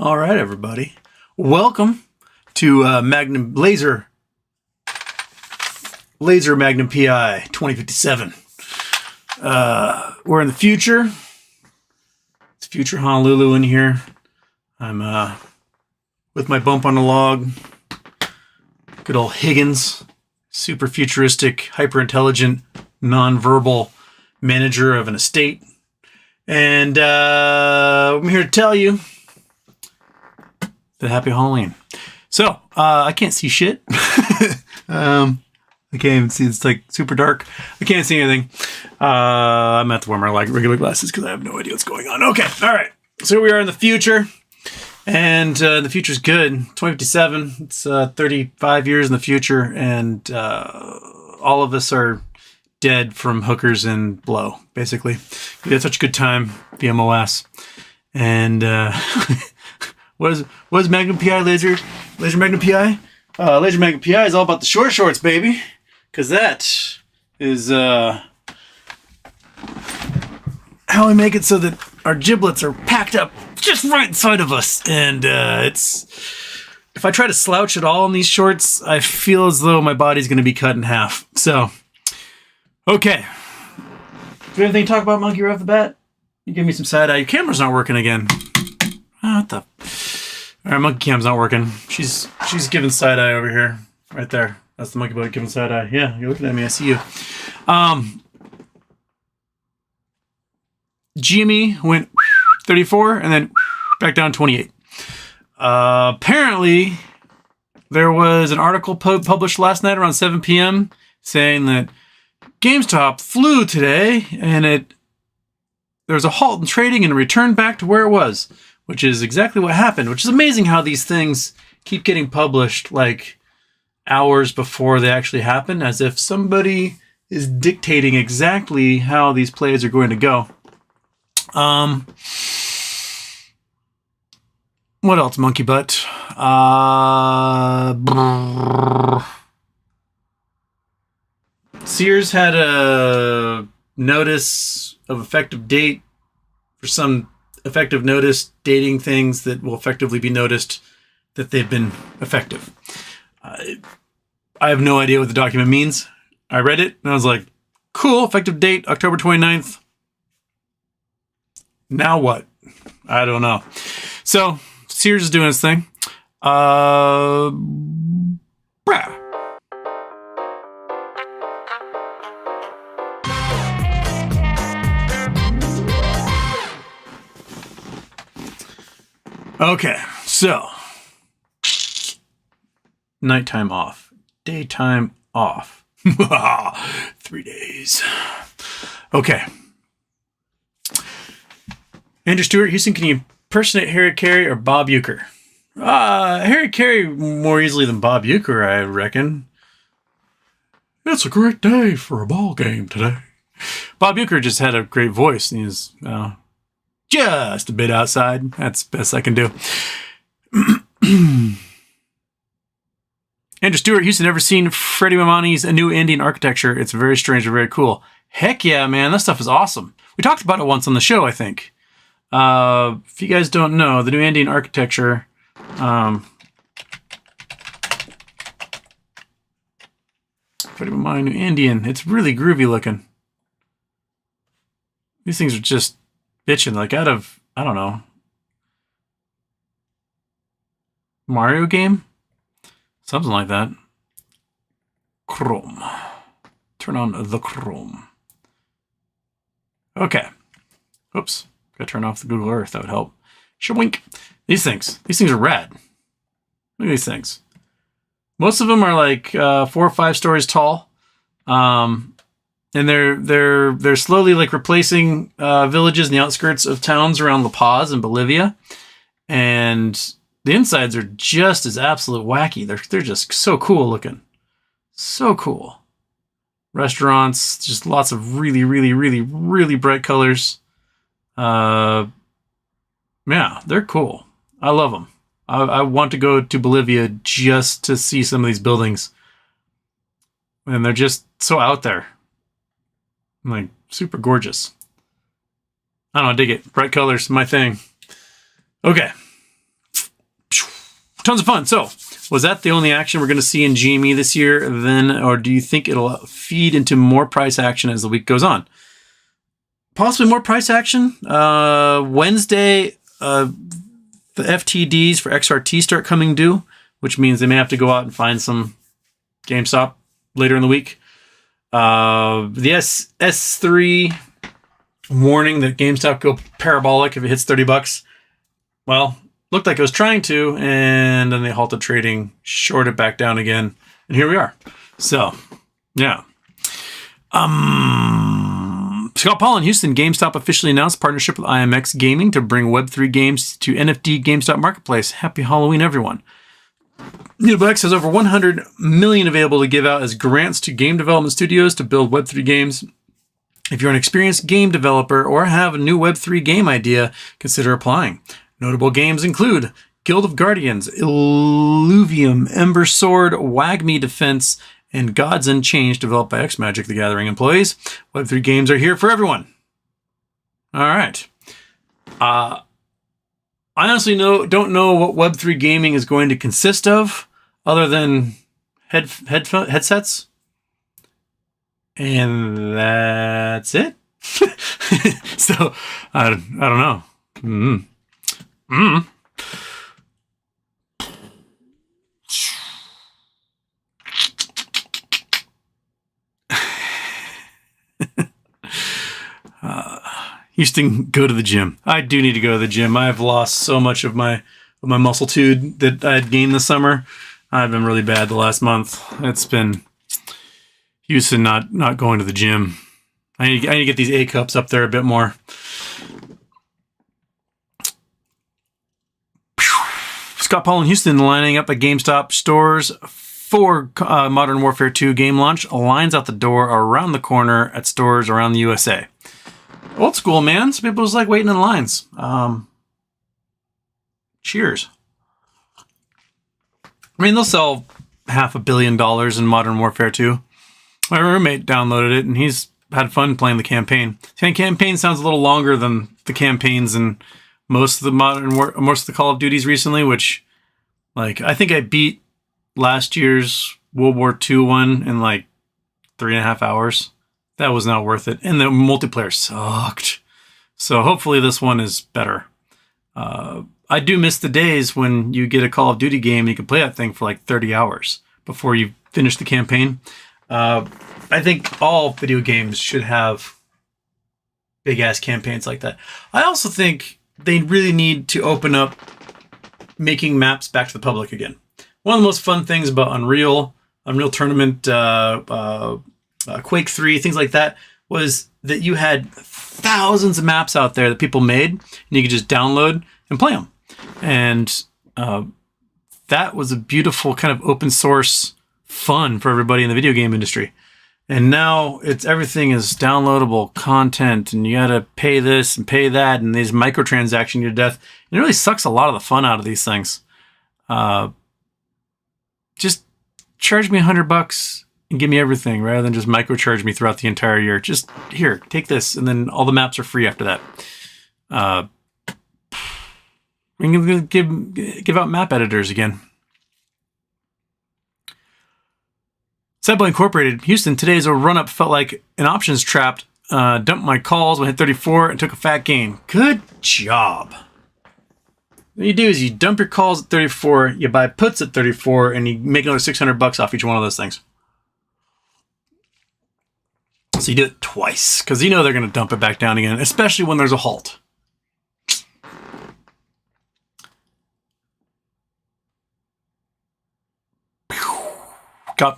All right, everybody. Welcome to Lazer Magnum PI 2057. We're in the future. It's future Honolulu in here. I'm with my bump on the log. Good old Higgins, super futuristic, hyper intelligent, non-verbal manager of an estate. And I'm here to tell you the happy Halloween. So, I can't see shit. I can't even see. It's like super dark. I can't see anything. I'm at the wear my like regular glasses because I have no idea what's going on. Okay. All right. So here we are in the future. And the future's good. 2057. It's 35 years in the future. And all of us are dead from hookers and blow, basically. We had such a good time, VMOS. And what is Magnum PI, Lazer Magnum PI? Lazer Magnum PI is all about the short shorts, baby. Because that is how we make it so that our giblets are packed up just right inside of us. And if I try to slouch at all in these shorts, I feel as though my body's going to be cut in half. So, okay. Do you have anything to talk about, Monkey, right off the bat? You give me some side eye. Your camera's not working again. Oh, what the... All right, monkey cam's not working. She's giving side eye over here, right there. That's the monkey boy giving side eye. Yeah, you're looking at me. I see you. GME went 34 and then back down 28. Apparently, there was an article published last night around 7 p.m. saying that GameStop flew today and there was a halt in trading and a return back to where it was, which is exactly what happened, which is amazing how these things keep getting published like hours before they actually happen, as if somebody is dictating exactly how these plays are going to go. What else, monkey butt? Sears had a notice of effective date for some effective notice dating things that will effectively be noticed that they've been effective. I have no idea what the document means. I read it and I was like, cool, effective date, October 29th. Now what? I don't know. So, Sears is doing his thing. Okay, so nighttime off, daytime off. 3 days. Okay. Andrew Stewart, Houston, can you impersonate Harry Carey or Bob Uecker? Harry Carey more easily than Bob Uecker, I reckon. It's a great day for a ball game today. Bob Uecker just had a great voice. And he's just a bit outside. That's the best I can do. Andrew Stewart, Houston, never seen Freddie Mamani's A New Indian Architecture. It's very strange and very cool. Heck yeah, man. That stuff is awesome. We talked about it once on the show, I think. If you guys don't know, The New Indian Architecture... Freddie Mamani, New Indian. It's really groovy looking. These things are just bitching, like out of, I don't know, Mario game? Something like that. Chrome. Turn on the Chrome. Okay. Oops. Gotta turn off the Google Earth. That would help. Shawink. These things are rad. Look at these things. Most of them are like 4 or 5 stories tall. And they're slowly like replacing villages in the outskirts of towns around La Paz in Bolivia. And the insides are just as absolute wacky. They're just so cool looking. So cool. Restaurants, just lots of really, really, really, really bright colors. Yeah, they're cool. I love them. I want to go to Bolivia just to see some of these buildings. And they're just so out there. Like, super gorgeous. I don't know, I dig it. Bright colors, my thing. Okay. tons of fun. So, was that the only action we're going to see in GME this year then, or do you think it'll feed into more price action as the week goes on? Possibly more price action. Wednesday, the FTDs for XRT start coming due, which means they may have to go out and find some GameStop later in the week. The S3 warning that GameStop go parabolic if it hits $30. Well, looked like it was trying to, and then they halted trading, shorted it back down again, and here we are. So, yeah. Scott Paul in Houston, GameStop officially announced partnership with IMX Gaming to bring Web3 games to NFT GameStop Marketplace. Happy Halloween, everyone. Needlex has over 100 million available to give out as grants to game development studios to build Web3 games. If you're an experienced game developer or have a new Web3 game idea, consider applying. Notable games include Guild of Guardians, Illuvium, Ember Sword, WAGMI Defense, and Gods Unchained, developed by X-Magic the Gathering employees. Web3 games are here for everyone. All right. I honestly don't know what Web3 gaming is going to consist of, other than headsets. And that's it. So, I don't know. Houston, go to the gym. I do need to go to the gym. I've lost so much of my muscletude that I had gained this summer. I've been really bad the last month. It's been Houston not going to the gym. I need to get these A cups up there a bit more. Scott Paul in Houston lining up at GameStop stores for Modern Warfare 2 game launch. Lines out the door around the corner at stores around the USA. Old school, man. Some people just like waiting in lines. Cheers. I mean, they'll sell $500 million in Modern Warfare 2. My roommate downloaded it, and he's had fun playing the campaign. The campaign sounds a little longer than the campaigns in most of the Call of Duties recently, which, like, I think I beat last year's World War II one in like 3.5 hours. That was not worth it. And the multiplayer sucked. So hopefully this one is better. I do miss the days when you get a Call of Duty game and you can play that thing for like 30 hours before you finish the campaign. I think all video games should have big-ass campaigns like that. I also think they really need to open up making maps back to the public again. One of the most fun things about Unreal Tournament, Quake 3, things like that, was that you had thousands of maps out there that people made, and you could just download and play them. And that was a beautiful kind of open source fun for everybody in the video game industry. And now everything is downloadable content, and you gotta pay this and pay that, and these microtransactions to death. And it really sucks a lot of the fun out of these things. Just charge me $100 and give me everything rather than just microcharge me throughout the entire year. Just here, take this, and then all the maps are free after that. We can give out map editors again. Sadboy Incorporated, Houston, today's a run-up felt like an options trapped. Dumped my calls when I hit 34 and took a fat gain. Good job. What you do is you dump your calls at 34, you buy puts at 34, and you make another $600 off each one of those things. So you do it twice, because you know they're going to dump it back down again, especially when there's a halt.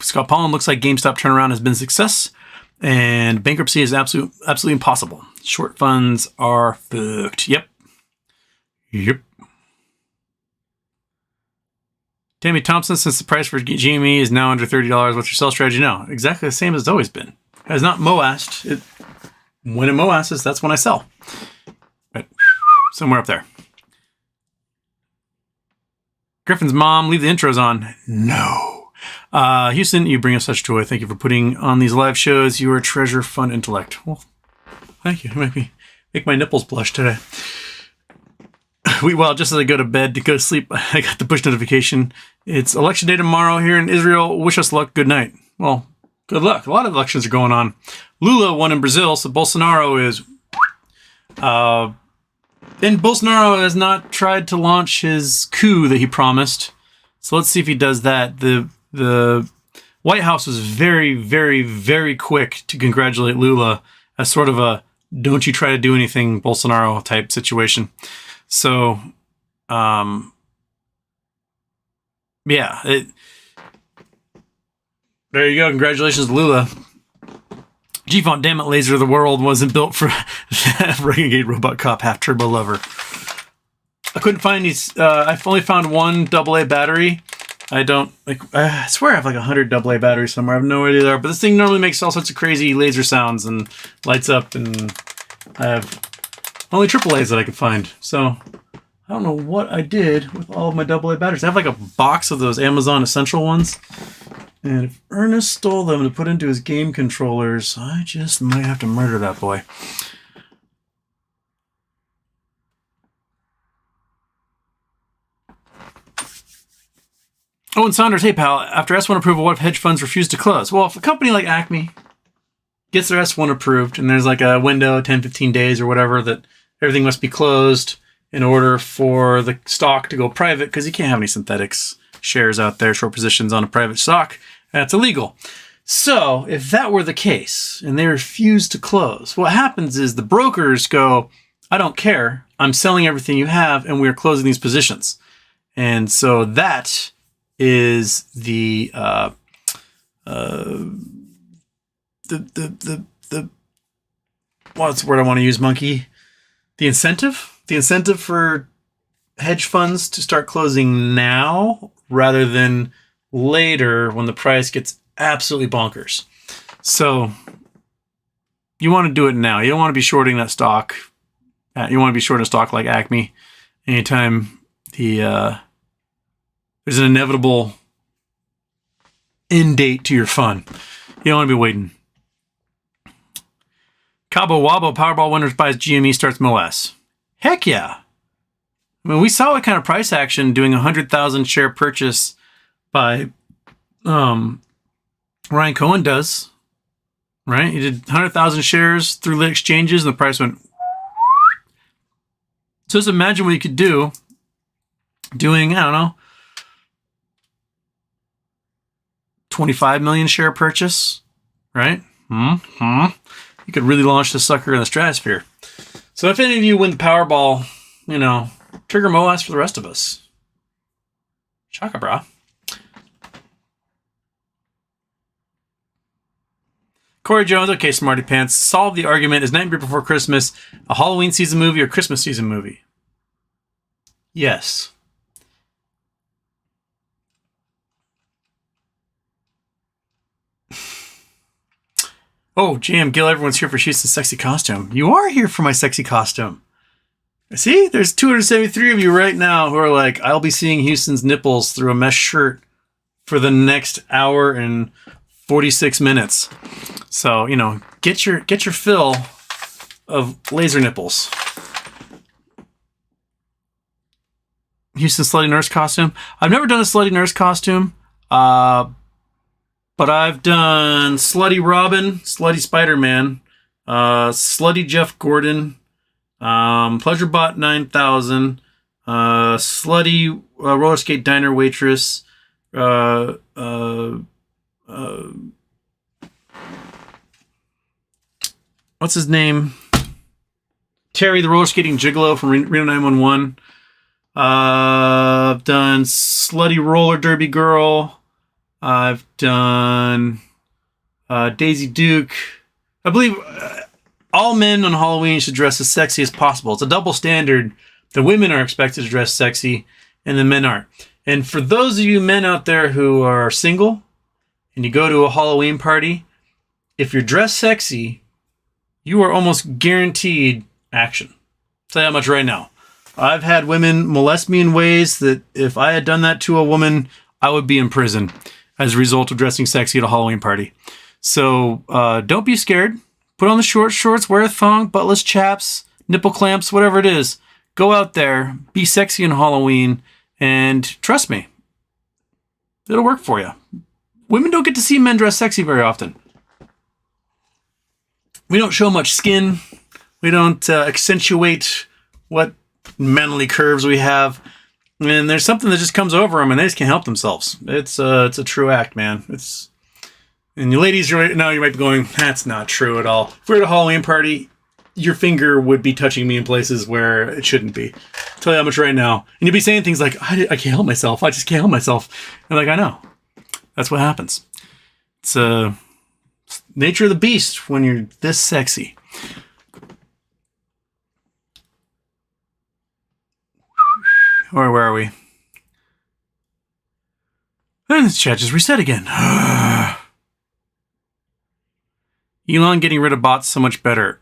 Scott Pollen looks like GameStop turnaround has been a success, and bankruptcy is absolutely impossible. Short funds are fucked. Yep. Tammy Thompson, since the price for GME is now under $30, what's your sell strategy now? Exactly the same as it's always been. It has not moassed. When it moasses, that's when I sell. But somewhere up there. Griffin's mom, leave the intros on. No. Houston, you bring us such joy. Thank you for putting on these live shows. You are a treasure, fun intellect. Well, thank you. Make my nipples blush today. well, just as I go to bed to go to sleep, I got the push notification. It's election day tomorrow here in Israel. Wish us luck. Good night. Well, good luck. A lot of elections are going on. Lula won in Brazil, so Bolsonaro is... and Bolsonaro has not tried to launch his coup that he promised. So let's see if he does that. The White House was very, very, very quick to congratulate Lula as sort of a don't you try to do anything Bolsonaro type situation. So, yeah. There you go. Congratulations, Lula. G-Font, damn it, Laser, the world wasn't built for Renegade Robot Cop Half Turbo Lover. I couldn't find these. I've only found one AA battery. I swear I have like 100 AA batteries somewhere. I have no idea there. But this thing normally makes all sorts of crazy laser sounds and lights up. And I have only AAAs that I could find. So I don't know what I did with all of my AA batteries. I have like a box of those Amazon Essential ones. And if Ernest stole them to put into his game controllers, I just might have to murder that boy. Owen Saunders, hey pal, after S1 approval, what if hedge funds refuse to close? Well, if a company like Acme gets their S1 approved and there's like a window, 10, 15 days or whatever, that everything must be closed in order for the stock to go private, because you can't have any synthetics shares out there, short positions on a private stock. That's illegal. So if that were the case and they refuse to close, what happens is the brokers go, I don't care. I'm selling everything you have and we're closing these positions. And so that is the what's the word I want to use, monkey? The incentive for hedge funds to start closing now rather than later when the price gets absolutely bonkers. So you want to do it now. You don't want to be shorting that stock. You want to be shorting a stock like Acme anytime there's an inevitable end date to your fun. You don't want to be waiting. Cabo Wabo Powerball winners buys GME starts MOS. Heck yeah. I mean, we saw what kind of price action doing 100,000 share purchase by Ryan Cohen does. Right? He did 100,000 shares through lit exchanges and the price went. So just imagine what you could do doing, I don't know, 25 million share purchase, right? You could really launch the sucker in the stratosphere. So if any of you win the Powerball, trigger MOAS for the rest of us. Shaka bra. Corey Jones, okay, Smarty Pants. Solve the argument. Is Nightmare Before Christmas a Halloween season movie or Christmas season movie? Yes. Oh, Jam, Gil, everyone's here for Houston's sexy costume. You are here for my sexy costume. See, there's 273 of you right now who are like, I'll be seeing Houston's nipples through a mesh shirt for the next hour and 46 minutes. So, get your fill of laser nipples. Houston Slutty Nurse costume. I've never done a Slutty Nurse costume. But I've done Slutty Robin, Slutty Spider-Man, Slutty Jeff Gordon, Pleasurebot 9000, Slutty Roller Skate Diner Waitress, what's his name? Terry the Roller Skating Gigolo from Reno 911. I've done Slutty Roller Derby Girl. I've done Daisy Duke. I believe all men on Halloween should dress as sexy as possible. It's a double standard. The women are expected to dress sexy and the men aren't. And for those of you men out there who are single and you go to a Halloween party, if you're dressed sexy, you are almost guaranteed action. I'll tell you that much right now. I've had women molest me in ways that if I had done that to a woman, I would be in prison as a result of dressing sexy at a Halloween party. So don't be scared. Put on the short shorts, wear a thong, buttless chaps, nipple clamps, whatever it is. Go out there, be sexy on Halloween, and trust me, it'll work for you. Women don't get to see men dress sexy very often. We don't show much skin. We don't accentuate what manly curves we have. And there's something that just comes over them, and they just can't help themselves. It's a true act, man. And you ladies right now, you might be going, that's not true at all. If we're at a Halloween party, your finger would be touching me in places where it shouldn't be. I'll tell you how much right now. And you'll be saying things like, I can't help myself. I just can't help myself. And like, I know. That's what happens. It's nature of the beast when you're this sexy. Or where are we? And this chat just reset again. Elon getting rid of bots so much better.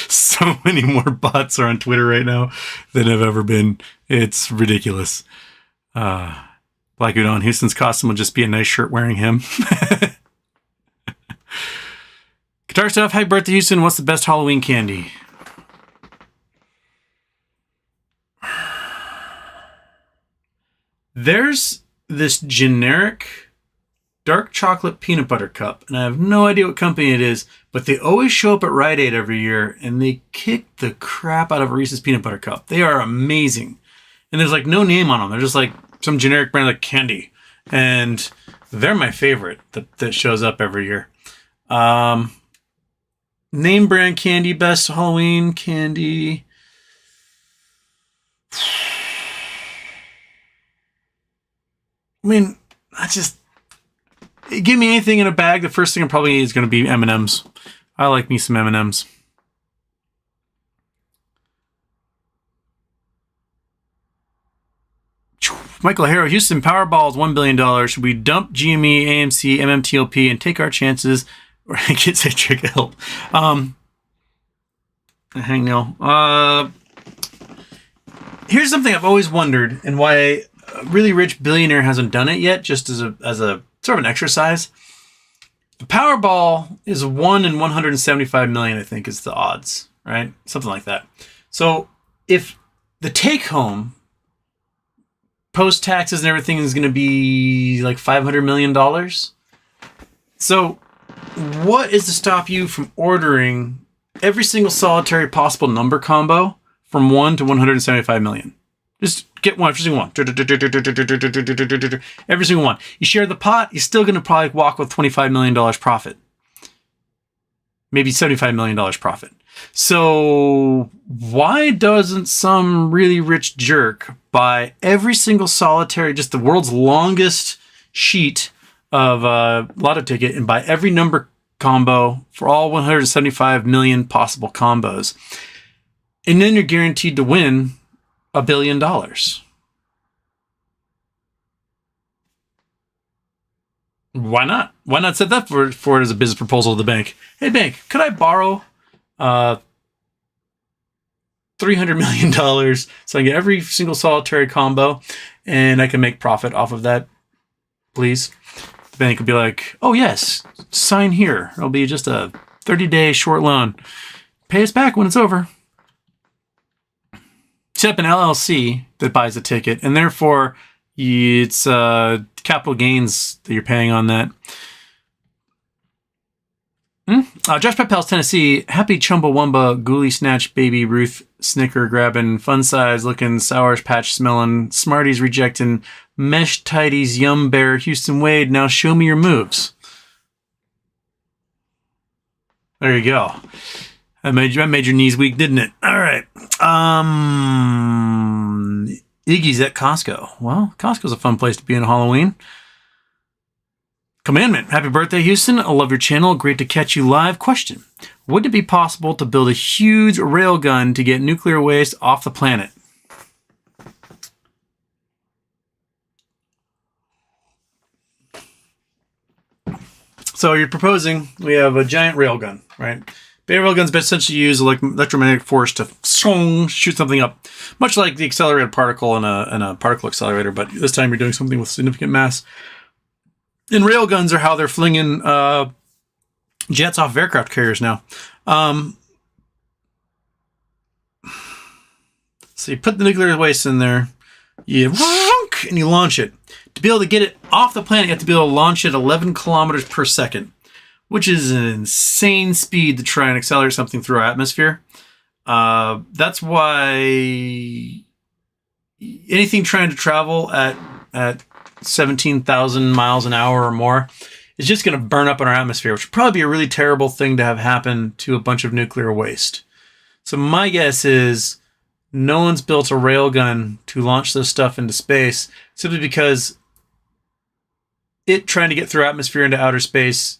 So many more bots are on Twitter right now than have ever been. It's ridiculous. Black Udon, Houston's costume will just be a nice shirt wearing him. Guitar Stuff, happy birthday, Houston. What's the best Halloween candy? There's this generic dark chocolate peanut butter cup, and I have no idea what company it is, but they always show up at Rite Aid every year, and they kick the crap out of a Reese's peanut butter cup. They are amazing. And there's like no name on them. They're just like some generic brand like candy. And they're my favorite that shows up every year. Name brand candy, best Halloween candy. I mean, give me anything in a bag. The first thing I probably need is going to be M&M's. I like me some M&M's. Michael Harrow, Houston Powerball is $1 billion. Should we dump GME, AMC, MMTLP, and take our chances or get Citric help? Hang no. Here's something I've always wondered, and why a really rich billionaire hasn't done it yet, just as a sort of an exercise. The Powerball is 1 in 175 million, I think, is the odds, right? Something like that. So if the take home post taxes and everything is going to be like $500 million. So what is to stop you from ordering every single solitary possible number combo from 1 to 175 million? Just get one, every single one. Every single one. You share the pot, you're still going to probably walk with $25 million profit. Maybe $75 million profit. So why doesn't some really rich jerk buy every single solitary, just the world's longest sheet of lotto ticket, and buy every number combo for all 175 million possible combos? And then you're guaranteed to win $1 billion. Why not? Why not set that for it as a business proposal to the bank? Hey, bank, could I borrow $300 million so I can get every single solitary combo and I can make profit off of that, please? The bank would be like, oh, yes, sign here. It'll be just a 30-day short loan. Pay us back when it's over. Set up an LLC that buys the ticket, and therefore it's capital gains that you're paying on that. Josh Pepels, Tennessee. Happy Chumbawamba, Ghoulie Snatch, Baby Ruth, Snicker grabbing, Fun Size looking, Sour Patch smelling, Smarties rejecting, Mesh Tidies, Yum Bear, Houston Wade. Now show me your moves. There you go. That made your knees weak, didn't it? All right. Iggy's at Costco. Well, Costco's a fun place to be on Halloween. Commandment. Happy birthday, Houston. I love your channel. Great to catch you live. Question. Would it be possible to build a huge railgun to get nuclear waste off the planet? So you're proposing we have a giant railgun, right? Beta railguns essentially use electromagnetic force to shoot something up, much like the accelerated particle in a particle accelerator, but this time you're doing something with significant mass. And railguns are how they're flinging jets off of aircraft carriers now. So you put the nuclear waste in there, and you launch it. To be able to get it off the planet, you have to be able to launch it 11 kilometers per second, which is an insane speed to try and accelerate something through our atmosphere. That's why anything trying to travel at 17,000 miles an hour or more is just going to burn up in our atmosphere, which would probably be a really terrible thing to have happen to a bunch of nuclear waste. So my guess is no one's built a railgun to launch this stuff into space simply because it trying to get through atmosphere into outer space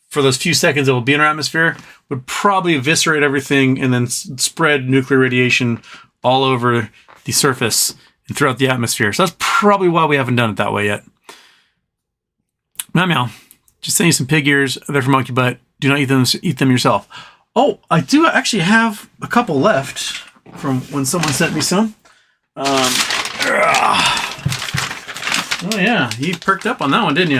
for those few seconds it will be in our atmosphere would probably eviscerate everything and then spread nuclear radiation all over the surface and throughout the atmosphere. So that's probably why we haven't done it that way yet. Meow meow. Just send you some pig ears. They're from Monkey Butt. Do not eat them yourself. Oh, I do actually have a couple left from when someone sent me some. Oh yeah, you perked up on that one, didn't you?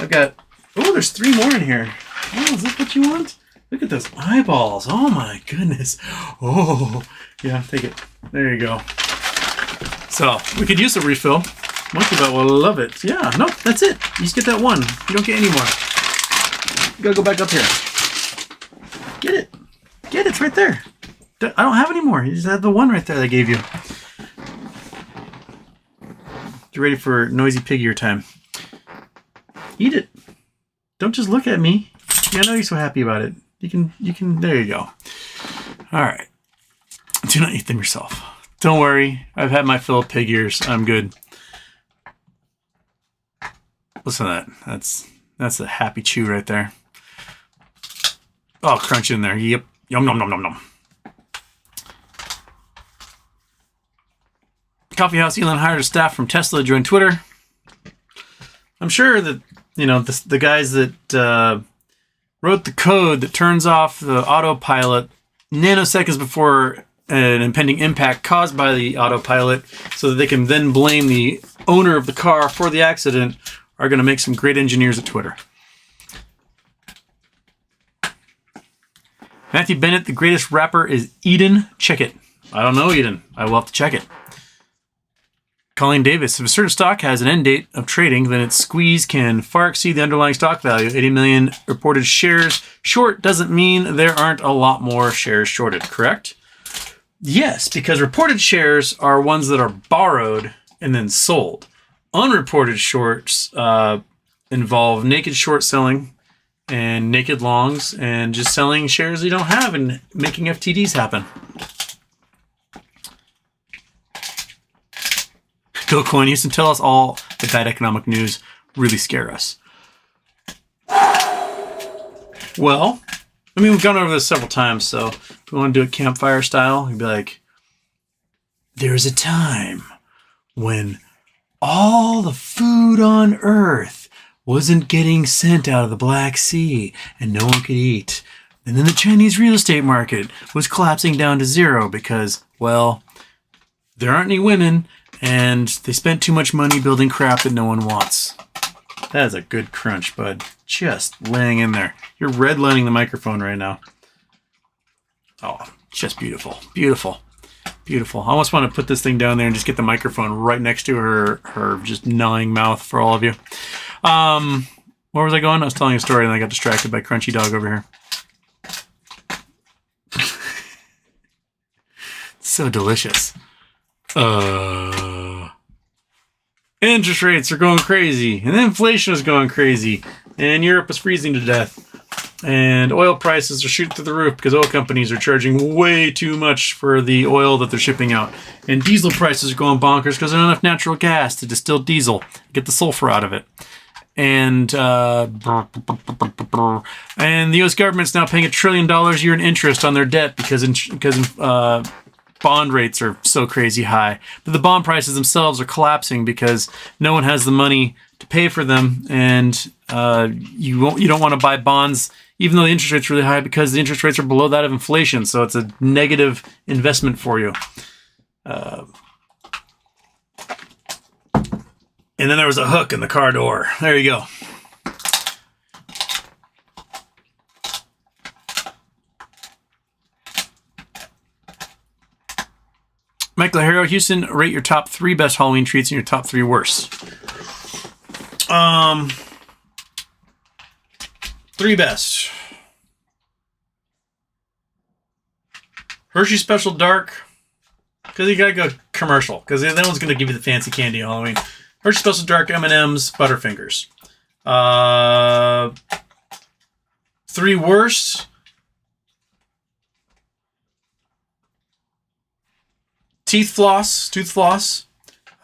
I've got... Oh, there's 3 more in here. Oh, is that what you want? Look at those eyeballs. Oh my goodness. Oh, yeah, take it. There you go. So, we could use a refill. Monkey Butt will love it. Yeah, nope, that's it. You just get that one. You don't get any more. You gotta go back up here. Get it. Get it, it's right there. I don't have any more. You just had the one right there they gave you. Get ready for noisy pig ear time. Eat it. Don't just look at me. Yeah, I know you're so happy about it. You can, there you go. All right. Do not eat them yourself. Don't worry. I've had my fill of pig ears. I'm good. Listen to that. That's a happy chew right there. Oh, crunch in there. Yep. Yum, nom, nom, nom, nom. Coffee House Elon hired a staff from Tesla to join Twitter. I'm sure that, you know, the guys that wrote the code that turns off the autopilot nanoseconds before an impending impact caused by the autopilot so that they can then blame the owner of the car for the accident are going to make some great engineers at Twitter. Matthew Bennett, the greatest rapper is Eden. Check it. I don't know Eden. I will have to check it. Colleen Davis, if a certain stock has an end date of trading, then its squeeze can far exceed the underlying stock value. 80 million reported shares short doesn't mean there aren't a lot more shares shorted, correct? Yes, because reported shares are ones that are borrowed and then sold. Unreported shorts involve naked short selling and naked longs and just selling shares you don't have and making FTDs happen. Bill Coyne used to tell us all that bad economic news really scare us. Well, I mean, we've gone over this several times, so if we want to do it campfire style, you'd be like, there's a time when all the food on Earth wasn't getting sent out of the Black Sea and no one could eat. And then the Chinese real estate market was collapsing down to zero because, well, there aren't any women and they spent too much money building crap that no one wants. That is a good crunch, bud. Just laying in there. You're redlining the microphone right now. Oh, just beautiful. Beautiful. Beautiful. I almost want to put this thing down there and just get the microphone right next to her just gnawing mouth for all of you. Where was I going? I was telling a story and I got distracted by Crunchy Dog over here. So delicious. Interest rates are going crazy, and inflation is going crazy, and Europe is freezing to death, and oil prices are shooting through the roof because oil companies are charging way too much for the oil that they're shipping out, and diesel prices are going bonkers because there's not enough natural gas to distill diesel, get the sulfur out of it. And the U.S. government's now paying $1 trillion a year in interest on their debt because bond rates are so crazy high. But the bond prices themselves are collapsing because no one has the money to pay for them, and you don't want to buy bonds even though the interest rate's really high because the interest rates are below that of inflation. So it's a negative investment for you. And then there was a hook in the car door. There you go. Michael Harrow, Houston, rate your top 3 best Halloween treats and your top 3 worst. 3 best. Hershey Special Dark, because you gotta go commercial, because that one's gonna give you the fancy candy on Halloween. Hershey Special Dark, M&M's, Butterfingers. 3 worst. Tooth floss,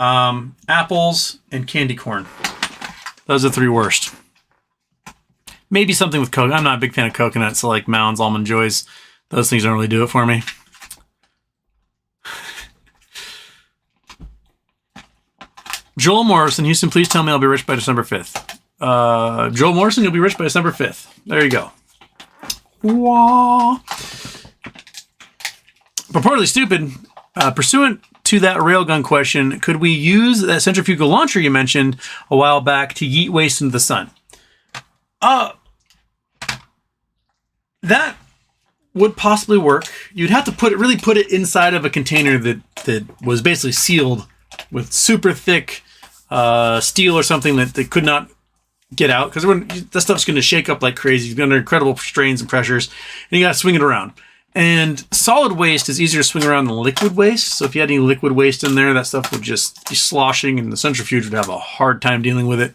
apples, and candy corn. Those are 3 worst. Maybe something with coconut. I'm not a big fan of coconut, so like Mounds, Almond Joys, those things don't really do it for me. Joel Morrison, Houston, please tell me I'll be rich by December 5th. Joel Morrison, you'll be rich by December 5th. There you go. Wah. Purportedly stupid. Pursuant to that railgun question, could we use that centrifugal launcher you mentioned a while back to yeet waste into the sun? That would possibly work. You'd have to really put it inside of a container that was basically sealed with super thick steel or something that they could not get out, because that stuff's going to shake up like crazy. You're under incredible strains and pressures, and you got to swing it around. And solid waste is easier to swing around than liquid waste. So if you had any liquid waste in there, that stuff would just be sloshing, and the centrifuge would have a hard time dealing with it.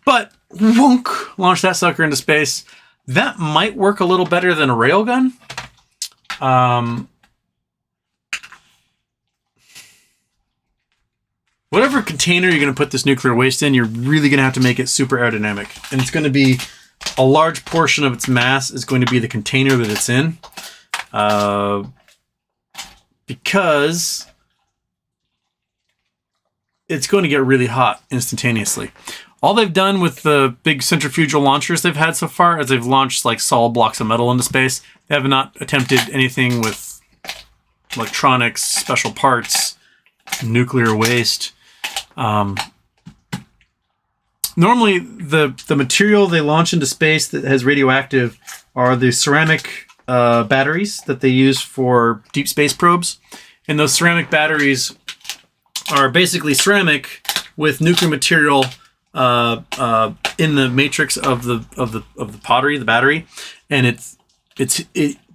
But wonk, launch that sucker into space. That might work a little better than a railgun. Whatever container you're going to put this nuclear waste in, you're really going to have to make it super aerodynamic. And it's going to be a large portion of its mass is going to be the container that it's in. Because it's going to get really hot instantaneously. All they've done with the big centrifugal launchers they've had so far is they've launched like solid blocks of metal into space. They have not attempted anything with electronics, special parts, nuclear waste. Normally, the material they launch into space that has radioactive are the ceramic batteries that they use for deep space probes. And those ceramic batteries are basically ceramic with nuclear material in the matrix of the pottery, the battery, and it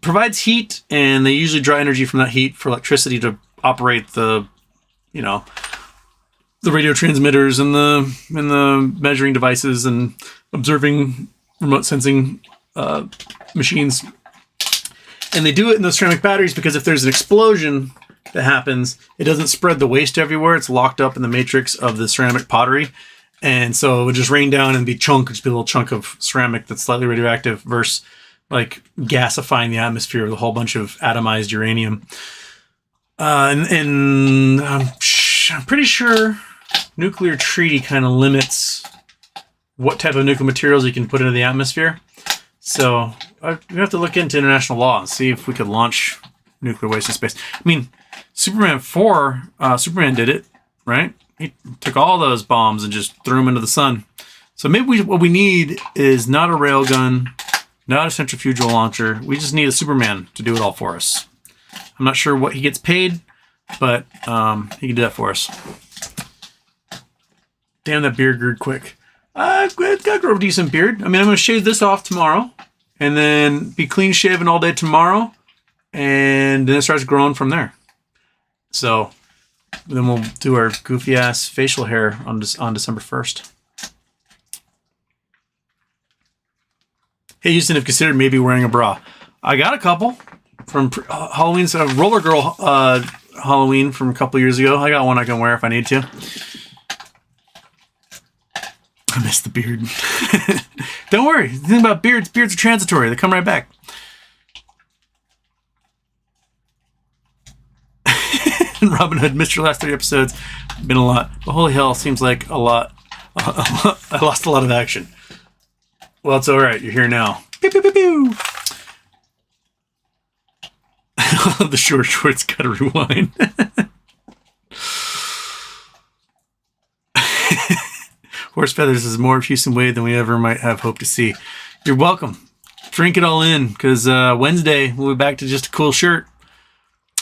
provides heat, and they usually draw energy from that heat for electricity to operate the radio transmitters and the measuring devices and observing remote sensing machines. And they do it in those ceramic batteries because if there's an explosion that happens, it doesn't spread the waste everywhere. It's locked up in the matrix of the ceramic pottery. And so it would just rain down and just be a little chunk of ceramic that's slightly radioactive versus like gasifying the atmosphere with a whole bunch of atomized uranium. And I'm pretty sure nuclear treaty kind of limits what type of nuclear materials you can put into the atmosphere. So we have to look into international law and see if we could launch nuclear waste in space. I mean, Superman 4, Superman did it, right? He took all those bombs and just threw them into the sun. So maybe what we need is not a railgun, not a centrifugal launcher. We just need a Superman to do it all for us. I'm not sure what he gets paid, but he can do that for us. Damn, that beard grew quick. I've got to grow a decent beard. I mean, I'm going to shave this off tomorrow and then be clean shaven all day tomorrow. And then it starts growing from there. So then we'll do our goofy ass facial hair on December 1st. Hey, Houston have considered maybe wearing a bra. I got a couple from Halloween's Roller Girl Halloween from a couple years ago. I got one I can wear if I need to. I miss the beard. Don't worry. The thing about beards are transitory. They come right back. Robin Hood missed your last 3 episodes. Been a lot. But holy hell, seems like a lot. I lost a lot of action. Well, it's all right. You're here now. Pew, pew, pew, pew. The short shorts gotta rewind. Horse Feathers is more of Houston Wade than we ever might have hoped to see. You're welcome. Drink it all in, because Wednesday we'll be back to just a cool shirt.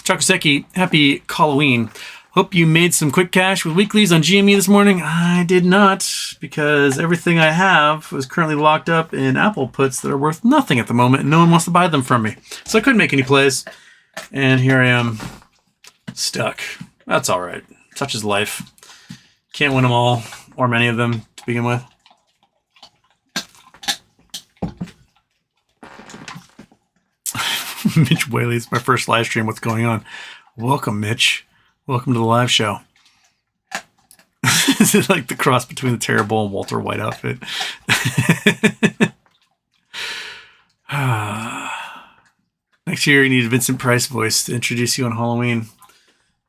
Chakuseki, happy Halloween. Hope you made some quick cash with weeklies on GME this morning. I did not, because everything I have was currently locked up in Apple puts that are worth nothing at the moment, and no one wants to buy them from me. So I couldn't make any plays, and here I am, stuck. That's all right. Such is life. Can't win them all, or many of them to begin with. Mitch Whaley, it's my first live stream. What's going on? Welcome, Mitch. Welcome to the live show. Is it like the cross between the Terrible and Walter White outfit? Next year, you need a Vincent Price voice to introduce you on Halloween.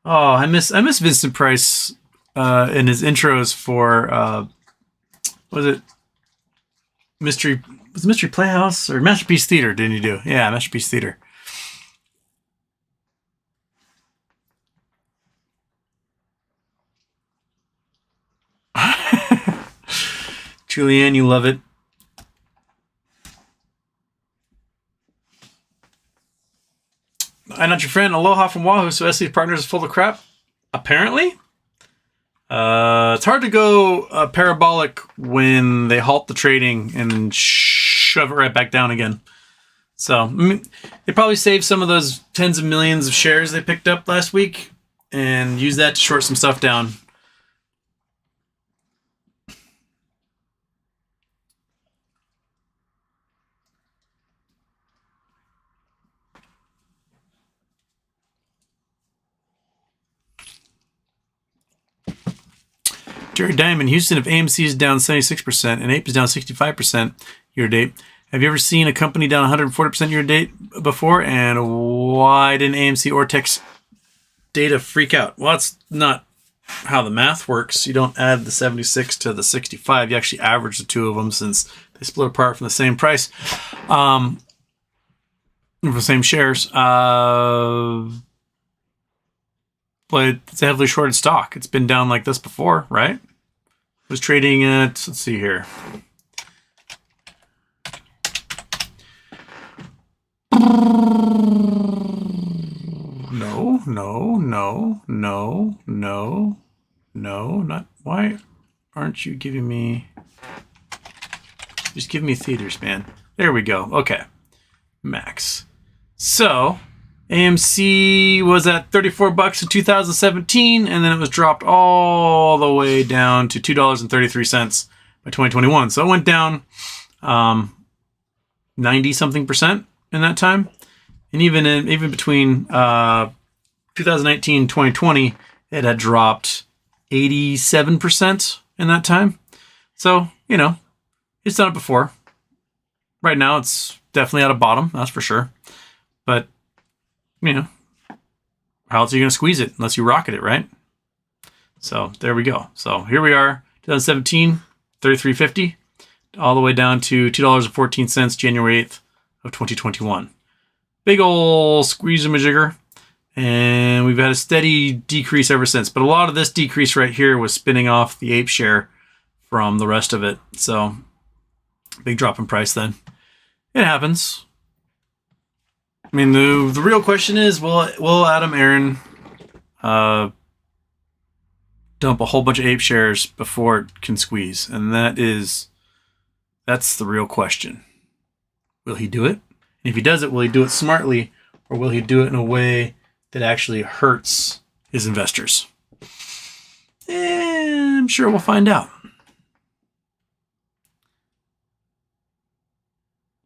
Oh, I miss Vincent Price in his intros for was it Mystery Playhouse or Masterpiece Theater? Didn't you do? Yeah, Masterpiece Theater. Julianne, you love it. I'm not your friend. Aloha from Wahoo. So SC Partners is full of crap. Apparently. It's hard to go parabolic when they halt the trading and shove it right back down again. So I mean, they probably saved some of those tens of millions of shares they picked up last week and use that to short some stuff down. Jerry Diamond, Houston, if AMC is down 76% and APE is down 65% year to date, have you ever seen a company down 140% year to date before? And why didn't AMC or Tex data freak out? Well, that's not how the math works. You don't add the 76 to the 65. You actually average the two of them since they split apart from the same price, from the same shares. But it's a heavily shorted stock. It's been down like this before, right? It was trading at, let's see here. No, not, why aren't you giving me, just give me theaters, man. There we go, okay. Max. So, AMC was at $34 in 2017, and then it was dropped all the way down to $2.33 by 2021. So it went down 90-something% in that time. And even between 2019 and 2020, it had dropped 87% in that time. So, you know, it's done it before. Right now, it's definitely at a bottom, that's for sure. But you know, how else are you going to squeeze it unless you rocket it, right? So there we go. So here we are, 2017, $33.50, all the way down to $2.14, January 8th of 2021. Big ol' squeeze-a-majigger. And we've had a steady decrease ever since. But a lot of this decrease right here was spinning off the ape share from the rest of it. So big drop in price then. It happens. I mean, the real question is, will Adam Aaron dump a whole bunch of ape shares before it can squeeze? And that's the real question. Will he do it? And if he does it, will he do it smartly, or will he do it in a way that actually hurts his investors? And I'm sure we'll find out.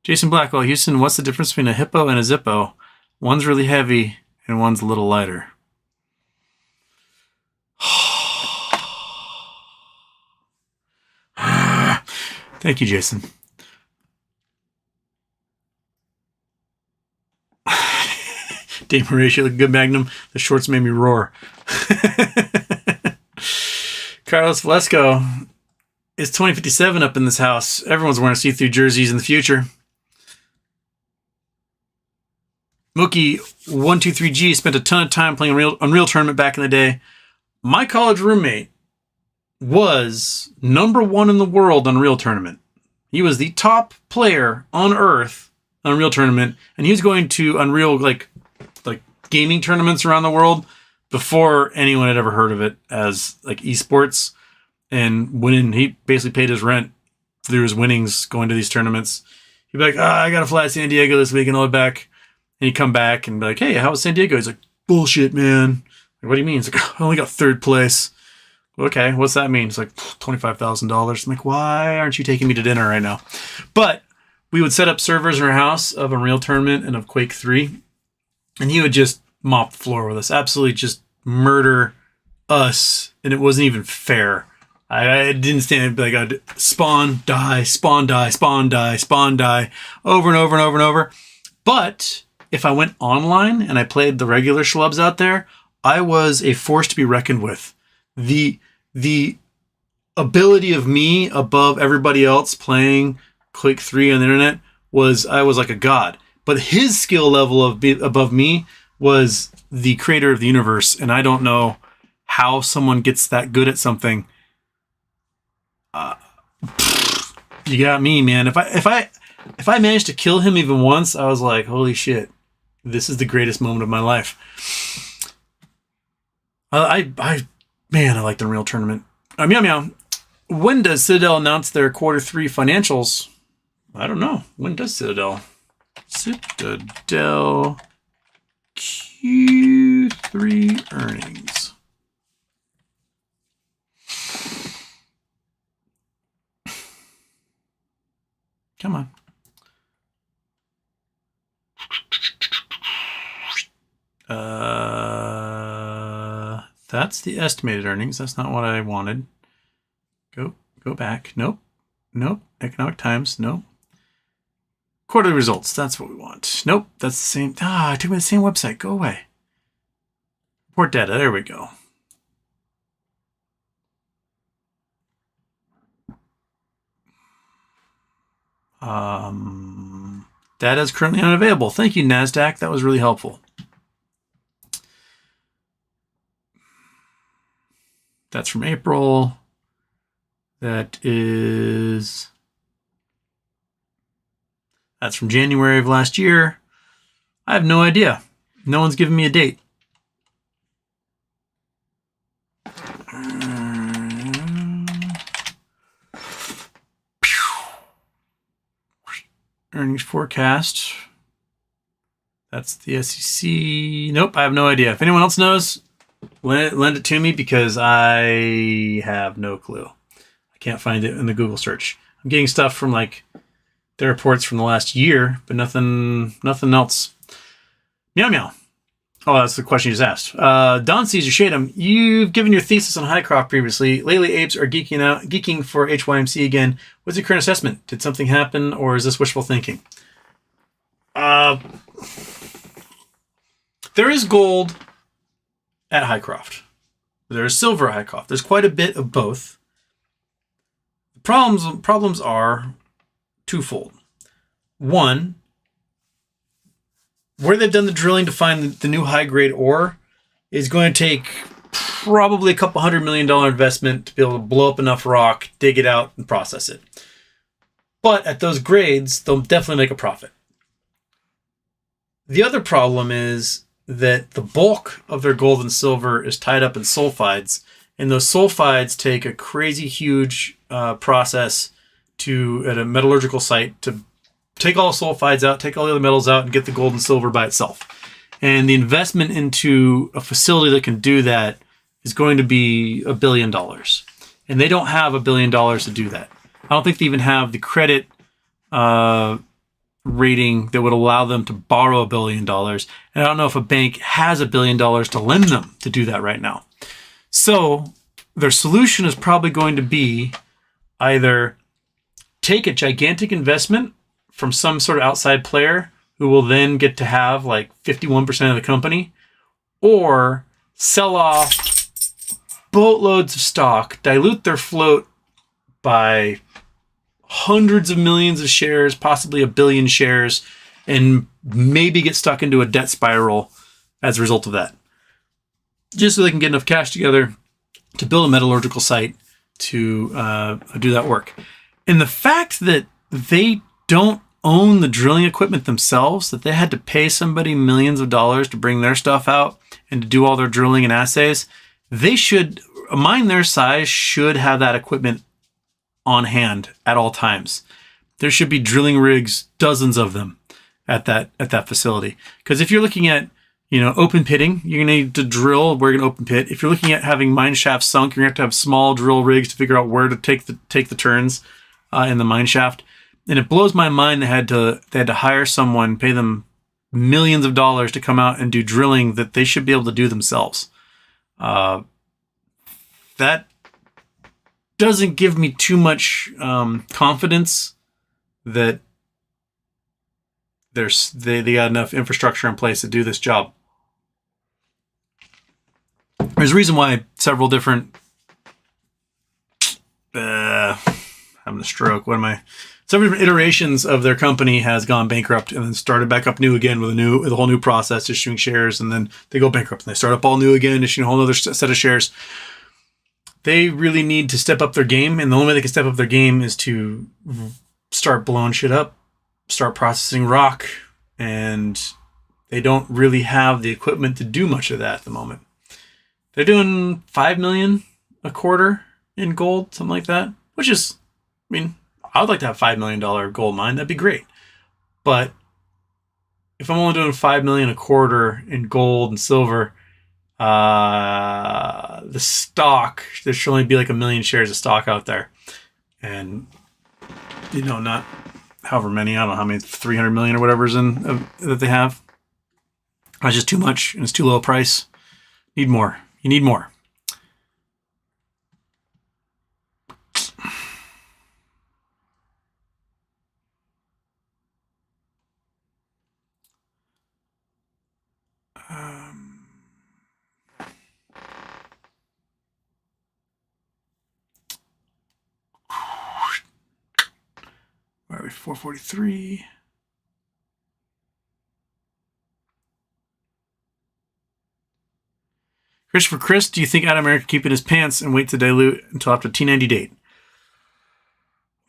Jason Blackwell, Houston, what's the difference between a hippo and a Zippo? One's really heavy and one's a little lighter. Thank you, Jason. Dave Mauricio, looking good, Magnum. The shorts made me roar. Carlos Valesco, is 2057 up in this house? Everyone's wearing see-through jerseys in the future. Mookie123G spent a ton of time playing Unreal Tournament back in the day. My college roommate was #1 in the world on Unreal Tournament. He was the top player on Earth on Unreal Tournament, and he was going to Unreal like gaming tournaments around the world before anyone had ever heard of it as like esports. And when he basically paid his rent through his winnings going to these tournaments, he'd be like, I got to fly to San Diego this week and I'll be back. And he'd come back and be like, hey, how was San Diego? He's like, bullshit, man. Like, what do you mean? He's like, I only got third place. Okay, what's that mean? It's like $25,000. I'm like, why aren't you taking me to dinner right now? But we would set up servers in our house of Unreal Tournament and of Quake 3. And he would just mop the floor with us. Absolutely just murder us. And it wasn't even fair. I didn't stand like I'd spawn, die, spawn, die, spawn, die, spawn, die, over and over and over and over. But if I went online and I played the regular schlubs out there, I was a force to be reckoned with. The ability of me above everybody else playing Quake 3 on the internet I was like a god. But his skill level above me was the creator of the universe, and I don't know how someone gets that good at something. You got me, man. If I managed to kill him even once, I was like, holy shit, this is the greatest moment of my life. Man, I like the Unreal Tournament. Meow meow. When does Citadel announce their quarter 3 financials? I don't know. When does Citadel? Citadel Q3 earnings. Come on. That's the estimated earnings. That's not what I wanted. Go back. Nope. Economic Times. Nope. Quarterly results. That's what we want. Nope. That's the same. It took me to the same website. Go away. Report data. There we go. Data is currently unavailable. Thank you, NASDAQ. That was really helpful. That's from April. That's from January of last year. I have no idea. No one's given me a date. Earnings forecast. That's the SEC. Nope, I have no idea. If anyone else knows, lend it to me because I have no clue. I can't find it in the Google search. I'm getting stuff from like the reports from the last year, but nothing else. Meow meow. Oh, that's the question you just asked. Don Caesar Shadem, you've given your thesis on Highcroft previously. Lately, apes are geeking for HYMC again. What's your current assessment? Did something happen, or is this wishful thinking? There is gold at Highcroft. There is silver at Highcroft. There's quite a bit of both. The problems are twofold. One, where they've done the drilling to find the new high-grade ore is going to take probably a couple $100 million investment to be able to blow up enough rock, dig it out, and process it. But at those grades, they'll definitely make a profit. The other problem is that the bulk of their gold and silver is tied up in sulfides, and those sulfides take a crazy huge process at a metallurgical site to take all the sulfides out, take all the other metals out, and get the gold and silver by itself. And the investment into a facility that can do that is going to be $1 billion. And they don't have $1 billion to do that. I don't think they even have the credit rating that would allow them to borrow $1 billion. And I don't know if a bank has $1 billion to lend them to do that right now. So their solution is probably going to be either take a gigantic investment from some sort of outside player who will then get to have like 51% of the company, or sell off boatloads of stock, dilute their float by hundreds of millions of shares, possibly 1 billion shares, and maybe get stuck into a debt spiral as a result of that. Just so they can get enough cash together to build a metallurgical site to do that work. And the fact that they don't own the drilling equipment themselves, that they had to pay somebody millions of dollars to bring their stuff out and to do all their drilling and assays, they should, a mine their size should have that equipment on hand at all times. There should be drilling rigs, dozens of them at that facility. Because if you're looking at, open pitting, you're going to need to drill where you're going to open pit. If you're looking at having mine shafts sunk, you're going to have small drill rigs to figure out where to take the turns in the mine shaft. And it blows my mind they had to hire someone, pay them millions of dollars to come out and do drilling that they should be able to do themselves. That doesn't give me too much confidence that they got enough infrastructure in place to do this job. There's a reason why several different having a stroke. Several different iterations of their company has gone bankrupt and then started back up new again with a whole new process, issuing shares, and then they go bankrupt and they start up all new again, issuing a whole other set of shares. They really need to step up their game, and the only way they can step up their game is to start blowing shit up, start processing rock, and they don't really have the equipment to do much of that at the moment. They're doing $5 million a quarter in gold, something like that, which is, I would like to have $5 million gold mine. That'd be great. But if I'm only doing $5 million a quarter in gold and silver, the stock, there should only be like 1 million shares of stock out there. And, not however many, I don't know how many, 300 million or whatever is that they have. That's just too much, and it's too low a price. Need more. You need more. Where are we? 443. Christopher Chris, do you think Adam Eric keep in his pants and wait to dilute until after T90 date?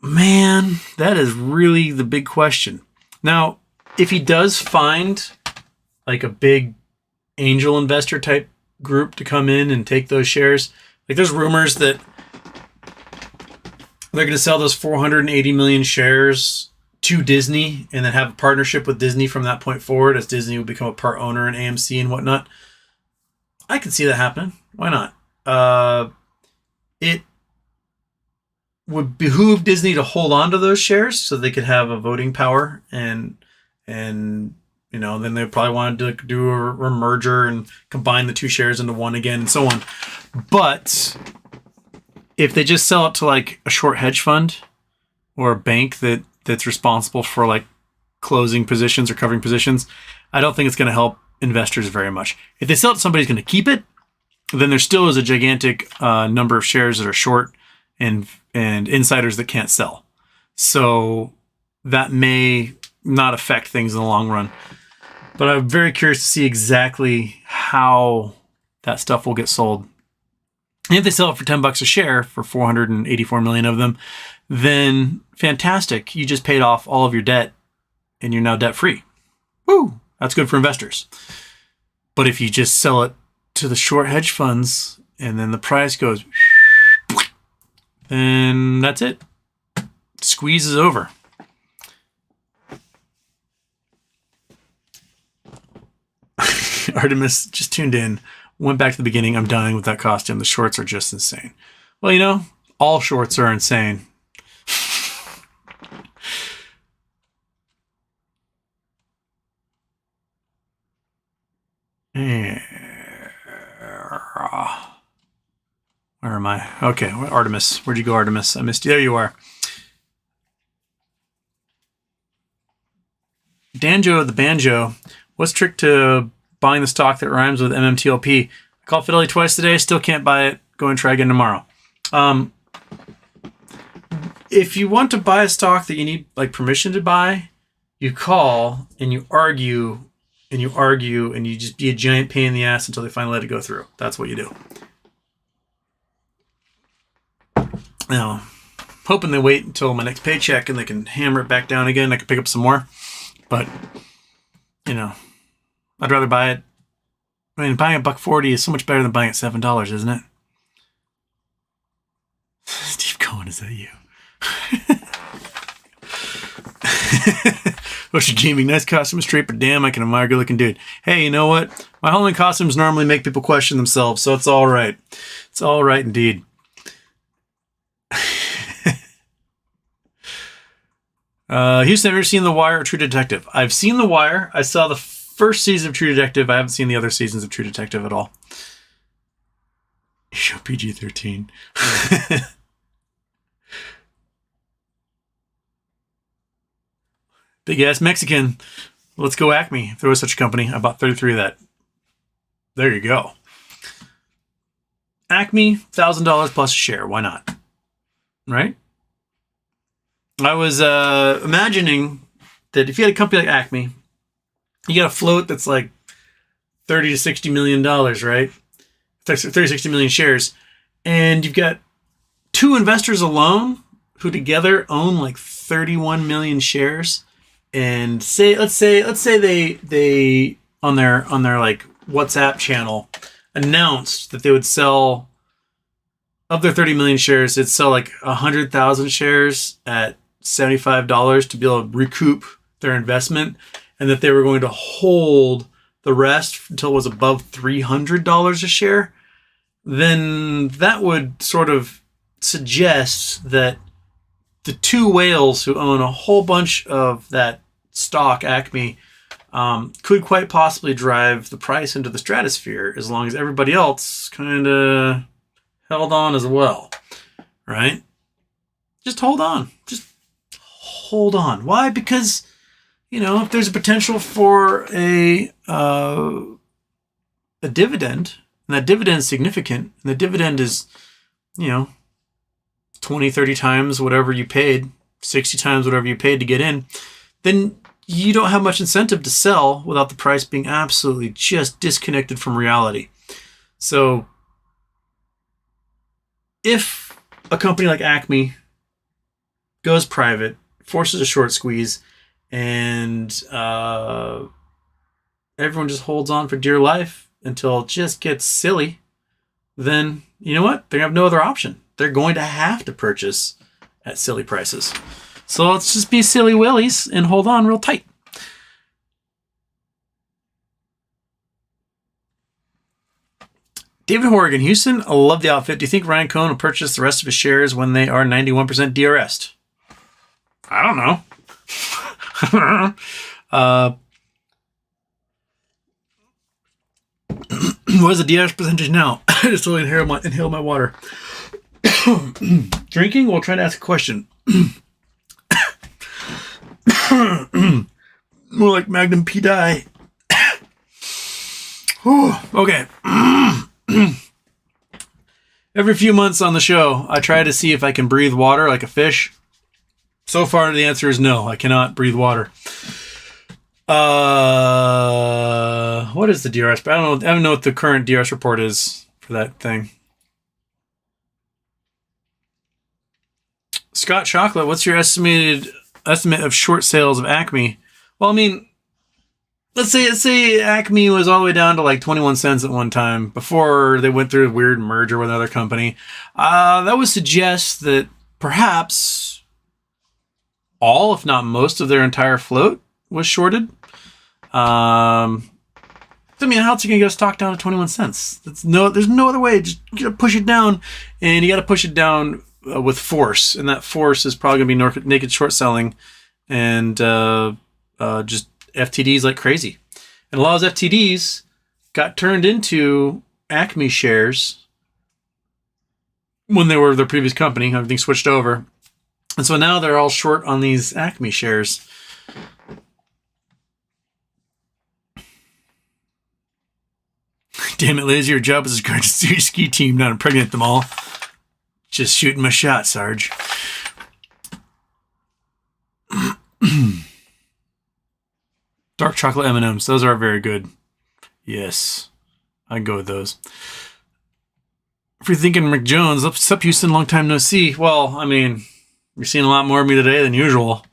Man, that is really the big question. Now, if he does find like a big angel investor type group to come in and take those shares, like there's rumors that they're going to sell those 480 million shares to Disney and then have a partnership with Disney from that point forward, as Disney will become a part owner in AMC and whatnot. I could see that happening. Why not? It would behoove Disney to hold on to those shares so they could have a voting power, and then they probably wanted to do a merger and combine the two shares into one again and so on. But if they just sell it to like a short hedge fund or a bank that's responsible for like closing positions or covering positions, I don't think it's going to help investors very much. If they sell it to somebody who's going to keep it, then there still is a gigantic number of shares that are short and insiders that can't sell. So that may not affect things in the long run. But I'm very curious to see exactly how that stuff will get sold. And if they sell it for $10 a share for 484 million of them, then fantastic. You just paid off all of your debt and you're now debt free. Woo! That's good for investors. But if you just sell it to the short hedge funds and then the price goes, then that's it. Squeeze is over. Artemis just tuned in. Went back to the beginning. I'm dying with that costume. The shorts are just insane. Well, all shorts are insane. Where am I? Okay, Artemis. Where'd you go, Artemis? I missed you. There you are. Danjo the Banjo. What's the trick to buying the stock that rhymes with MMTLP? I called Fidelity twice today. Still can't buy it. Go and try again tomorrow. If you want to buy a stock that you need like permission to buy, you call and you argue and you argue and you just be a giant pain in the ass until they finally let it go through. That's what you do. Now, hoping they wait until my next paycheck and they can hammer it back down again. I can pick up some more. But, you know, I'd rather buy it. I mean, buying $1.40 is so much better than buying it $7, isn't it? Steve Cohen, is that you? What's your gaming? Nice costume, straight, but damn, I can admire good looking dude. Hey, you know what? My Halloween costumes normally make people question themselves, so it's all right. It's all right indeed. Houston, have you ever seen The Wire or True Detective? I've seen The Wire. I saw the first season of True Detective. I haven't seen the other seasons of True Detective at all. Show PG-13. Big ass Mexican. Let's go Acme. If there was such a company, I bought 33 of that. There you go. Acme, $1,000 plus a share. Why not? Right? I was imagining that if you had a company like Acme, you got a float that's like $30 to $60 million, right? 30, 60 million shares. And you've got two investors alone who together own like 31 million shares. And let's say they on their like WhatsApp channel announced that they would sell, of their 30 million shares, they'd sell like 100,000 shares at $75 to be able to recoup their investment, and that they were going to hold the rest until it was above $300 a share. Then that would sort of suggest that the two whales who own a whole bunch of that stock, Acme, could quite possibly drive the price into the stratosphere as long as everybody else kind of held on as well, right? Just hold on. Just hold on. Why? Because, you know, if there's a potential for a dividend, and that dividend is significant, and the dividend is, you know, 20, 30 times whatever you paid, 60 times whatever you paid to get in, then you don't have much incentive to sell without the price being absolutely just disconnected from reality. So if a company like Acme goes private, forces a short squeeze, and everyone just holds on for dear life until it just gets silly, then you know what? They have no other option. They're going to have to purchase at silly prices. So let's just be silly willies and hold on real tight. David Horrigan, Houston, I love the outfit. Do you think Ryan Cohn will purchase the rest of his shares when they are 91% DRS'd? I don't know. What is the DRS percentage now? I just totally inhale my water. Drinking? We'll try to ask a question. More like Magnum PI. Okay. Every few months on the show, I try to see if I can breathe water like a fish. So far, the answer is no. I cannot breathe water. What is the DRS? But I don't know what the current DRS report is for that thing. Scott Chocolate, what's your estimate of short sales of Acme? Well, I mean, let's say Acme was all the way down to like 21 cents at one time before they went through a weird merger with another company. That would suggest that perhaps all, if not most, of their entire float was shorted. I mean, how's it going to get a stock down to 21 cents? There's no other way. Just you got to push it down, and you got to push it down with force, and that force is probably going to be naked short selling and just FTDs like crazy. And a lot of those FTDs got turned into Acme shares when they were their previous company. Everything switched over. And so now they're all short on these Acme shares. Damn it, Lazer, your job is to guard your ski team, not impregnate them all. Just shooting my shot, Sarge. Dark chocolate M&Ms. Those are very good. Yes. I can go with those. If you're thinking Rick Jones, what's up, Houston? Long time no see. Well, I mean, You're seeing a lot more of me today than usual.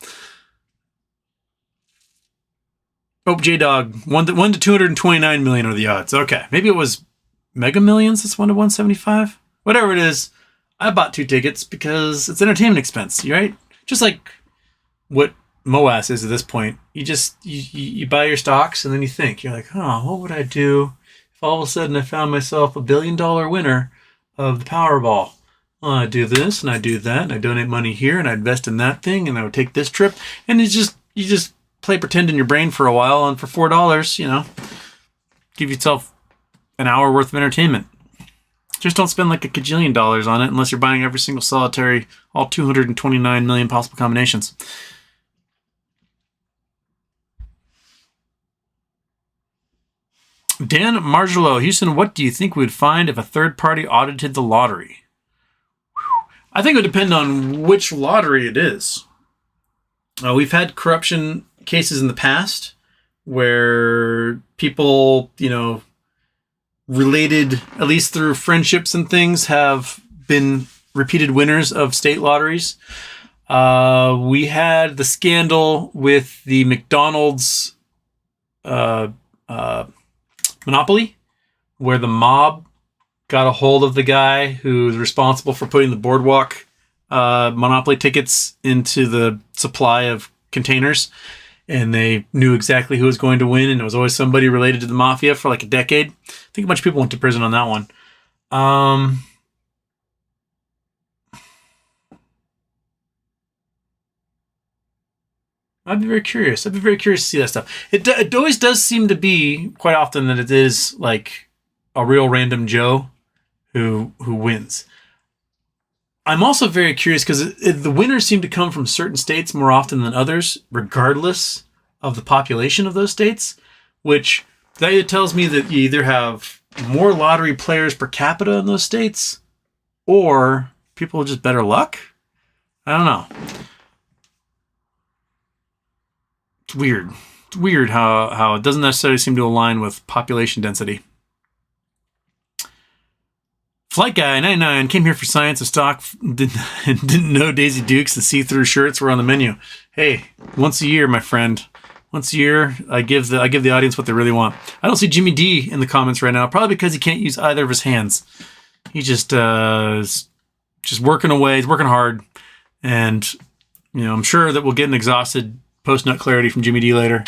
Oh, J-Dog. 1 to 229 million are the odds. Okay. Maybe it was Mega Millions. It's 1 to 175. Whatever it is, I bought 2 tickets because it's entertainment expense, right? Just like what MOAS is at this point. You buy your stocks and then you think. You're like, oh, what would I do if all of a sudden I found myself $1 billion winner of the Powerball? Well, I do this and I do that and I donate money here and I invest in that thing and I would take this trip. And you just play pretend in your brain for a while, and for $4, give yourself an hour worth of entertainment. Just don't spend like $1 gajillion on it unless you're buying every single solitary, all 229 million possible combinations. Dan Margelo, Houston, what do you think we would find if a third party audited the lottery? I think it would depend on which lottery it is. We've had corruption cases in the past where people, related, at least through friendships and things, have been repeated winners of state lotteries. We had the scandal with the McDonald's monopoly, where the mob got a hold of the guy who's responsible for putting the boardwalk monopoly tickets into the supply of containers. And they knew exactly who was going to win, and it was always somebody related to the mafia for like a decade. I think a bunch of people went to prison on that one. I'd be very curious. I'd be very curious to see that stuff. It always does seem to be quite often that it is like a real random Joe who wins. I'm also very curious because the winners seem to come from certain states more often than others, regardless of the population of those states, which that either tells me that you either have more lottery players per capita in those states or people with just better luck. I don't know. It's weird. It's weird how it doesn't necessarily seem to align with population density. Flight Guy 99 came here for science of stock. Didn't know Daisy Dukes and see-through shirts were on the menu. Hey, once a year, my friend. Once a year, I give the audience what they really want. I don't see Jimmy D in the comments right now, probably because he can't use either of his hands. He just is just working away. He's working hard, and I'm sure that we'll get an exhausted post-nut clarity from Jimmy D later.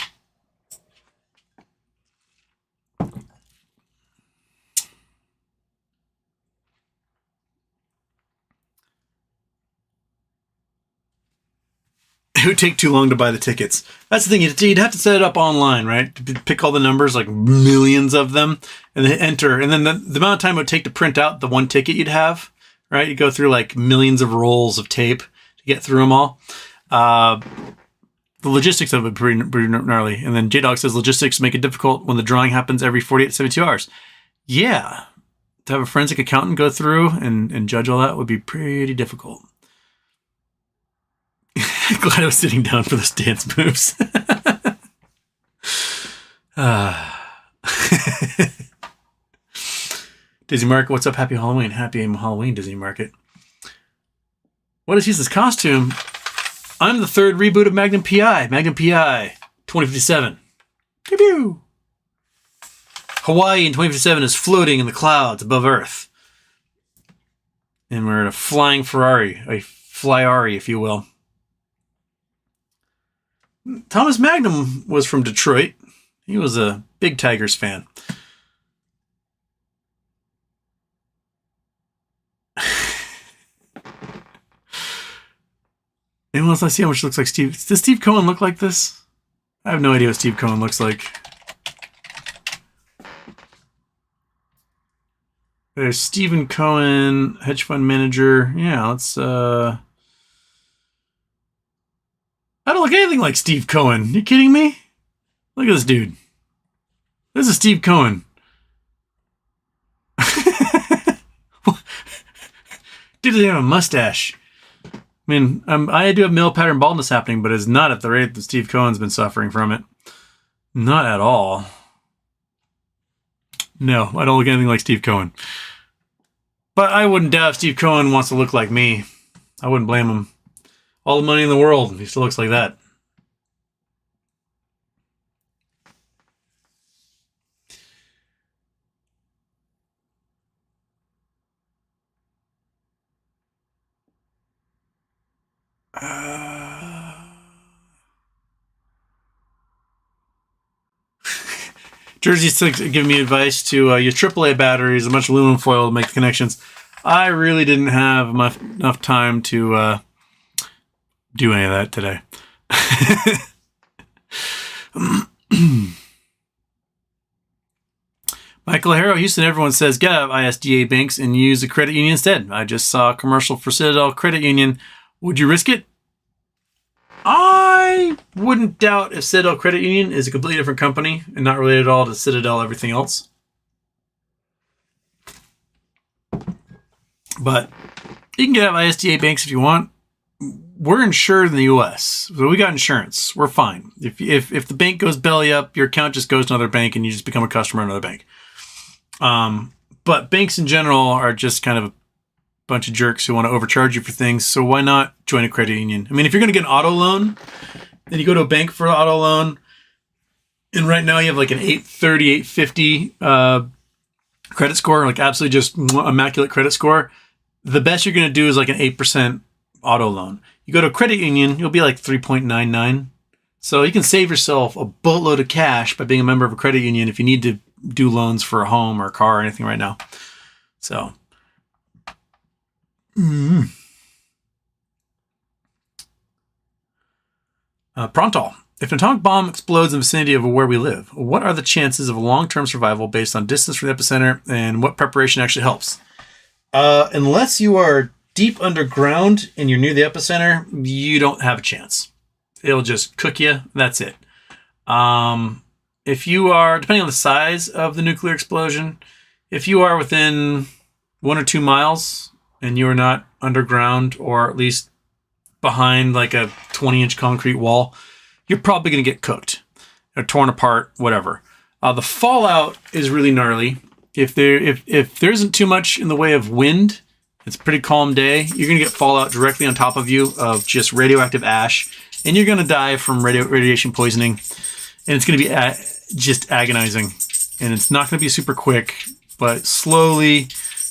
It would take too long to buy the tickets. That's the thing. You'd have to set it up online, right? To pick all the numbers, like millions of them, and then enter. And then the amount of time it would take to print out the one ticket you'd have, right? You go through like millions of rolls of tape to get through them all. The logistics of it would be pretty gnarly. And then J-Dog says logistics make it difficult when the drawing happens every 48 to 72 hours. Yeah. To have a forensic accountant go through and judge all that would be pretty difficult. Glad I was sitting down for those dance moves. Disney Market, what's up? Happy Halloween. Happy Halloween, Disney Market. What is his costume? I'm the third reboot of Magnum PI. Magnum PI 2057. Pew-pew. Hawaii in 2057 is floating in the clouds above Earth. And we're in a flying Ferrari. A flyari, if you will. Thomas Magnum was from Detroit. He was a big Tigers fan. Anyone else I see how much looks like Steve? Does Steve Cohen look like this? I have no idea what Steve Cohen looks like. There's Stephen Cohen, hedge fund manager. Yeah, let's I don't look anything like Steve Cohen. You kidding me? Look at this dude. This is Steve Cohen. Dude doesn't have a mustache. I mean, I do have male pattern baldness happening, but it's not at the rate that Steve Cohen's been suffering from it. Not at all. No, I don't look anything like Steve Cohen. But I wouldn't doubt if Steve Cohen wants to look like me. I wouldn't blame him. all the money in the world, and he still looks like that. Jersey's giving me advice to use AAA batteries, a bunch of aluminum foil to make the connections. I really didn't have enough time to do any of that today. Michael Harrow, Houston, everyone says get out of ISDA banks and use a credit union instead. I just saw a commercial for Citadel Credit Union. Would you risk it? I wouldn't doubt if Citadel Credit Union is a completely different company and not related at all to Citadel everything else. But you can get out of ISDA banks if you want. We're insured in the U.S., so we got insurance. We're fine. If the bank goes belly up, your account just goes to another bank and you just become a customer of another bank. But banks in general are just kind of a bunch of jerks who want to overcharge you for things. So why not join a credit union? I mean, if you're going to get an auto loan, then you go to a bank for an auto loan. And right now you have like an 830, 850 credit score, like absolutely just immaculate credit score. The best you're going to do is like an 8% auto loan. You go to a credit union, you'll be like 3.99. So you can save yourself a boatload of cash by being a member of a credit union if you need to do loans for a home or a car or anything right now. So. Prontal. If an atomic bomb explodes in the vicinity of where we live, what are the chances of long-term survival based on distance from the epicenter and what preparation actually helps? Unless you are deep underground and you're near the epicenter, you don't have a chance. It'll just cook you. That's it. If you are, depending on the size of the nuclear explosion, if you are within 1 or 2 miles and you are not underground or at least behind like a 20-inch concrete wall, you're probably going to get cooked or torn apart, whatever. The fallout is really gnarly. If there isn't too much in the way of wind, it's a pretty calm day, you're going to get fallout directly on top of you of just radioactive ash, and you're going to die from radiation poisoning, and it's going to be just agonizing. And it's not going to be super quick, but slowly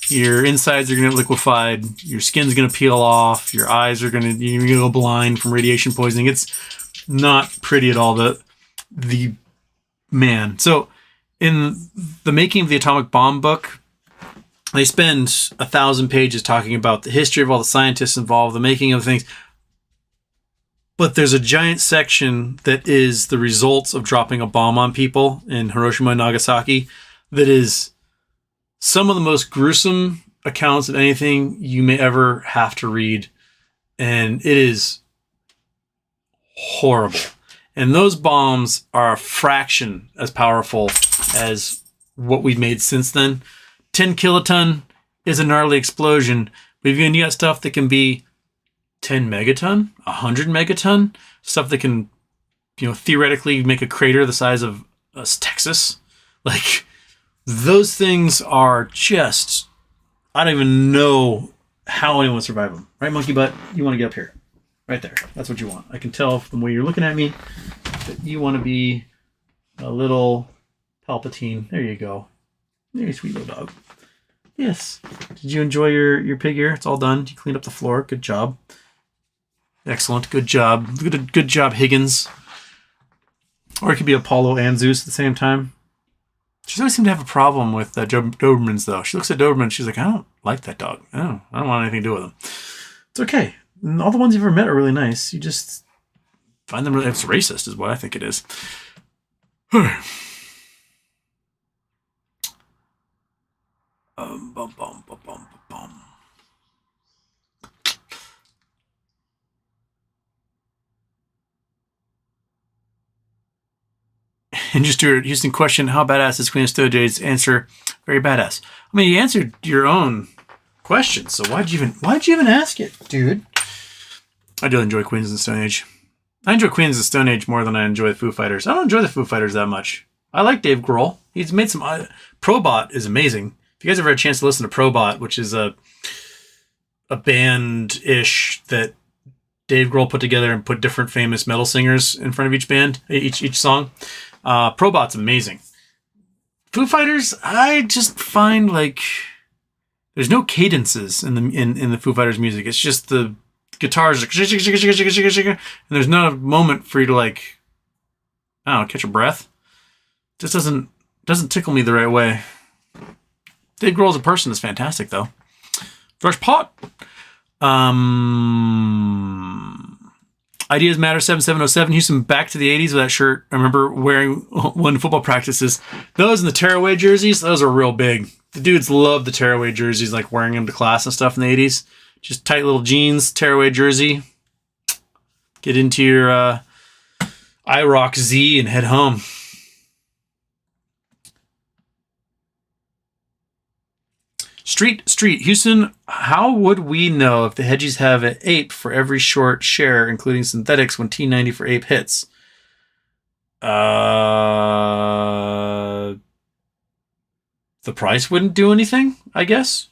your insides are going to get liquefied, your skin's going to peel off, you're going to go blind from radiation poisoning. It's not pretty at all. So in the making of the atomic bomb book, they spend 1,000 pages talking about the history of all the scientists involved, the making of things. But there's a giant section that is the results of dropping a bomb on people in Hiroshima and Nagasaki that is some of the most gruesome accounts of anything you may ever have to read. And it is horrible. And those bombs are a fraction as powerful as what we've made since then. 10 kiloton is a gnarly explosion, but if you got stuff that can be 10 megaton, 100 megaton, stuff that can, theoretically make a crater the size of Texas, like those things are just, I don't even know how anyone would survive them. Right, Monkey Butt? You want to get up here. Right there. That's what you want. I can tell from the way you're looking at me that you want to be a little Palpatine. There you go. There you sweet little dog. Yes. Did you enjoy your pig ear? It's all done. You cleaned up the floor. Good job. Excellent. Good job. Good job, Higgins. Or it could be Apollo and Zeus at the same time. She always seemed to have a problem with Dobermans, though. She looks at Doberman. She's like, I don't like that dog. I don't want anything to do with him. It's okay. All the ones you've ever met are really nice. You just find them really... It's racist is what I think it is. And just to your Houston question, how badass is Queen of Stone Age's answer? Very badass. I mean, you answered your own question, so why'd you even ask it, dude? I do enjoy Queens of the Stone Age. I enjoy Queens of the Stone Age more than I enjoy the Foo Fighters. I don't enjoy the Foo Fighters that much. I like Dave Grohl. He's made some... Probot is amazing. If you guys ever had a chance to listen to Probot, which is a band-ish that Dave Grohl put together and put different famous metal singers in front of each band, each song. Probot's amazing. Foo Fighters, I just find like there's no cadences in the Foo Fighters music. It's just the guitars, and there's not a moment for you to like, I don't know, catch a breath. Just doesn't tickle me the right way. Dave Grohl as a person is fantastic though. Fresh pot. Ideas Matter 7707. Houston back to the 80s with that shirt. I remember wearing one football practices. Those and the tearaway jerseys, those are real big. The dudes love the tearaway jerseys, like wearing them to class and stuff in the 80s. Just tight little jeans, tearaway jersey. Get into your IROC Z and head home. Street, Houston, how would we know if the Hedgies have an ape for every short share, including synthetics, when T90 for ape hits? The price wouldn't do anything, I guess.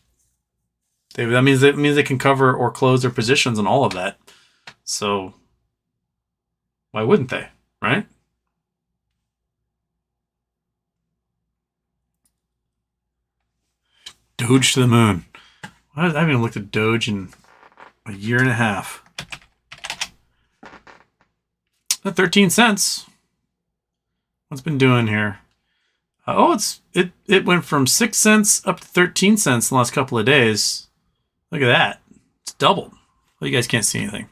That means they can cover or close their positions on all of that. So why wouldn't they, right? Doge to the moon. I haven't even looked at Doge in a year and a half. 13 cents. What's it been doing here? It went from 6 cents up to 13 cents in the last couple of days. Look at that. It's doubled. Well, you guys can't see anything.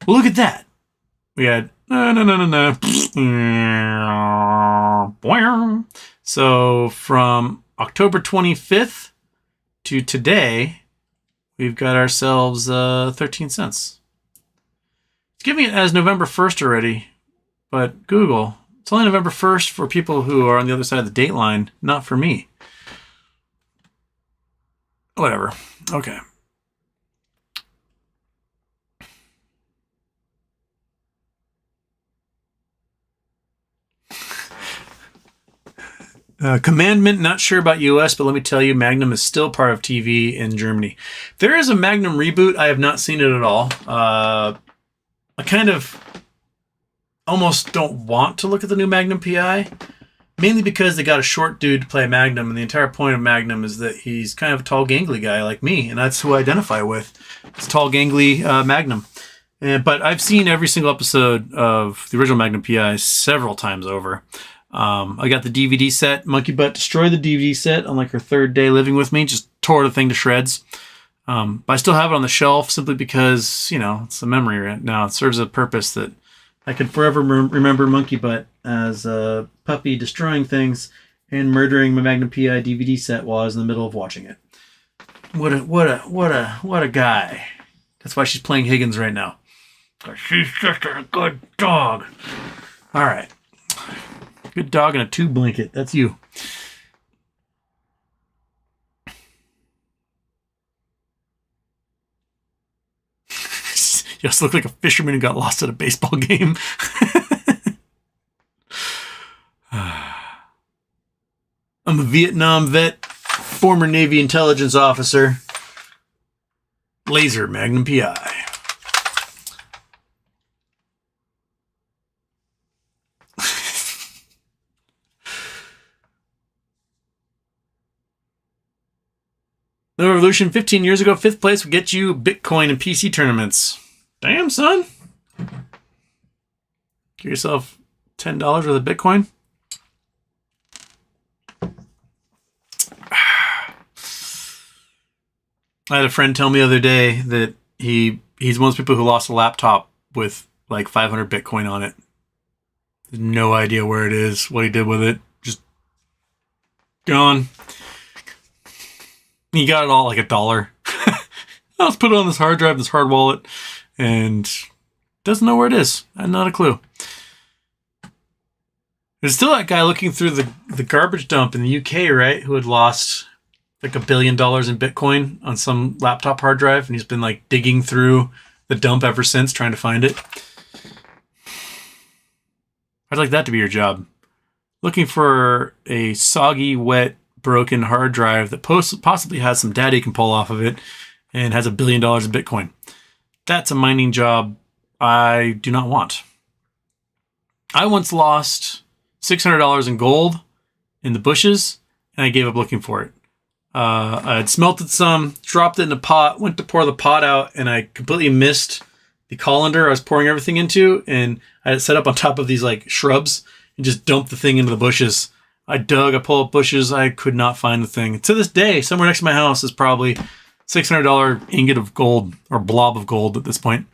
Well, look at that. We had no. So from October 25th to today, we've got ourselves 13 cents. It's giving it as November 1st already, but Google, it's only November 1st for people who are on the other side of the date line, not for me. Whatever. Okay. Commandment, not sure about US, but let me tell you, Magnum is still part of TV in Germany. There is a Magnum reboot. I have not seen it at all. I kind of almost don't want to look at the new Magnum PI, mainly because they got a short dude to play Magnum, and the entire point of Magnum is that he's kind of a tall, gangly guy like me, and that's who I identify with. It's tall, gangly Magnum. But I've seen every single episode of the original Magnum PI several times over. I got the DVD set. Monkey Butt destroyed the DVD set on like her third day living with me. Just tore the thing to shreds. But I still have it on the shelf simply because, it's a memory right now. It serves a purpose that I could forever remember Monkey Butt as a puppy destroying things and murdering my Magnum PI DVD set while I was in the middle of watching it. What a guy. That's why she's playing Higgins right now. She's just a good dog. All right. Good dog and a tube blanket. That's you. You also look like a fisherman who got lost at a baseball game. I'm a Vietnam vet, former Navy intelligence officer. Lazer Magnum PI. The revolution 15 years ago, 5th place would get you Bitcoin and PC tournaments. Damn, son. Get yourself $10 worth of Bitcoin. I had a friend tell me the other day that he's one of those people who lost a laptop with like 500 Bitcoin on it. No idea where it is, what he did with it. Just gone. He got it all like $1. Let's put it on this hard drive, this hard wallet, and doesn't know where it is. I have not a clue. There's still that guy looking through the garbage dump in the UK, right? Who had lost like $1 billion in Bitcoin on some laptop hard drive, and he's been like digging through the dump ever since, trying to find it. I'd like that to be your job. Looking for a soggy, wet, broken hard drive that possibly has some data you can pull off of it and has $1 billion in Bitcoin. That's a mining job I do not want. I once lost $600 in gold in the bushes, and I gave up looking for it. I had smelted some, dropped it in a pot, went to pour the pot out, and I completely missed the colander I was pouring everything into, and I had it set up on top of these like shrubs and just dumped the thing into the bushes. I dug, I pulled up bushes, I could not find the thing. To this day, somewhere next to my house is probably $600 ingot of gold, or blob of gold at this point.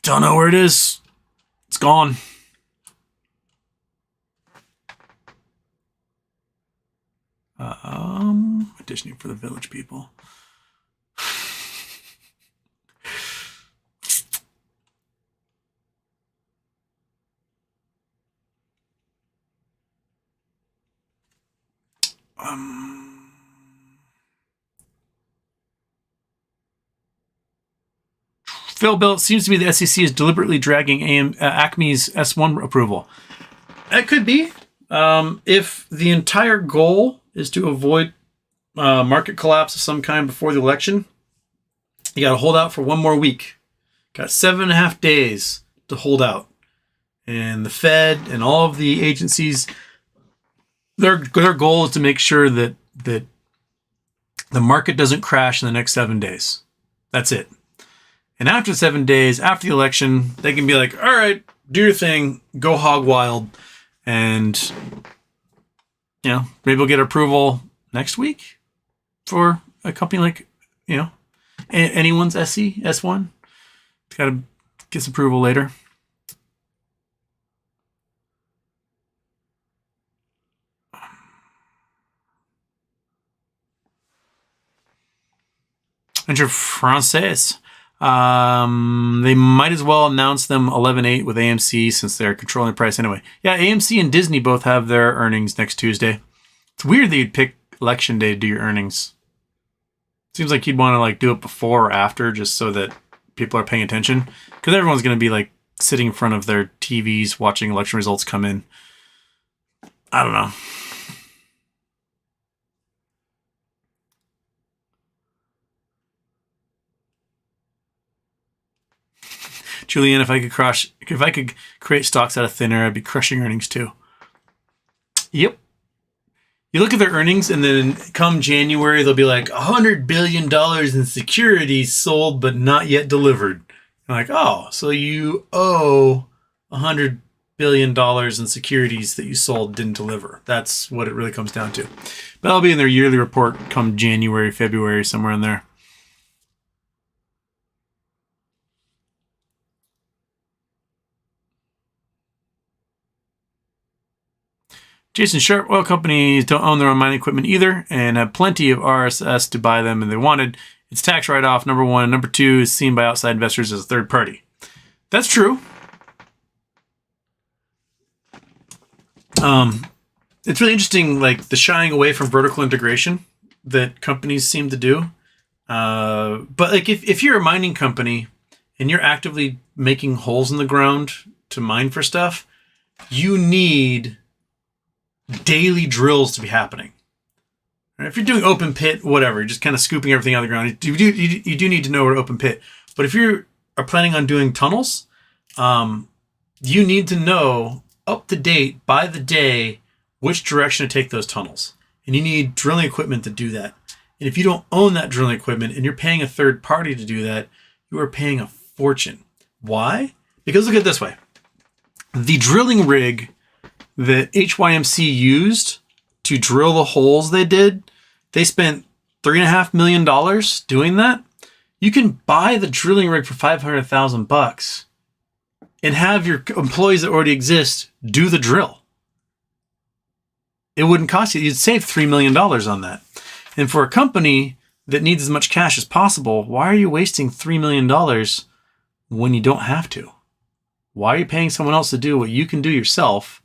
Don't know where it is. It's gone. Auditioning for the village people. Phil Bill, it seems to me the SEC is deliberately dragging Acme's S1 approval. That could be. If the entire goal is to avoid market collapse of some kind before the election, you got to hold out for one more week. Got 7.5 days to hold out. And the Fed and all of the agencies, their goal is to make sure that the market doesn't crash in the next 7 days. That's it. And after 7 days, after the election, they can be like, all right, do your thing, go hog wild. And, maybe we'll get approval next week for a company like, anyone's SE, S1. Got to get some approval later. Entre Français. They might as well announce them 11/8 with AMC since they're controlling the price anyway. Yeah, AMC and Disney both have their earnings next Tuesday. It's weird that you'd pick election day to do your earnings. Seems like you'd want to do it before or after just so that people are paying attention. Because everyone's going to be sitting in front of their TVs watching election results come in. I don't know. Julian, if I could create stocks out of thin air, I'd be crushing earnings too. Yep. You look at their earnings, and then come January, they'll be like $100 billion in securities sold but not yet delivered. You're like, oh, so you owe $100 billion in securities that you sold didn't deliver. That's what it really comes down to. But that'll be in their yearly report come January, February, somewhere in there. Jason Sharp, oil companies don't own their own mining equipment either and have plenty of RSS to buy them if they wanted. It's tax write-off, number one. Number two is seen by outside investors as a third party. That's true. It's really interesting, the shying away from vertical integration that companies seem to do. But if you're a mining company and you're actively making holes in the ground to mine for stuff, you need daily drills to be happening. If you're doing open pit, whatever, just kind of scooping everything out of the ground, you do need to know where to open pit. But if you are planning on doing tunnels, you need to know up to date by the day which direction to take those tunnels. And you need drilling equipment to do that. And if you don't own that drilling equipment and you're paying a third party to do that, you are paying a fortune. Why? Because look at it this way. The drilling rig that HYMC used to drill the holes they did, they spent $3.5 million doing that. You can buy the drilling rig for $500,000 and have your employees that already exist do the drill. It wouldn't cost you. You'd save $3 million on that. And for a company that needs as much cash as possible, why are you wasting $3 million when you don't have to? Why are you paying someone else to do what you can do yourself?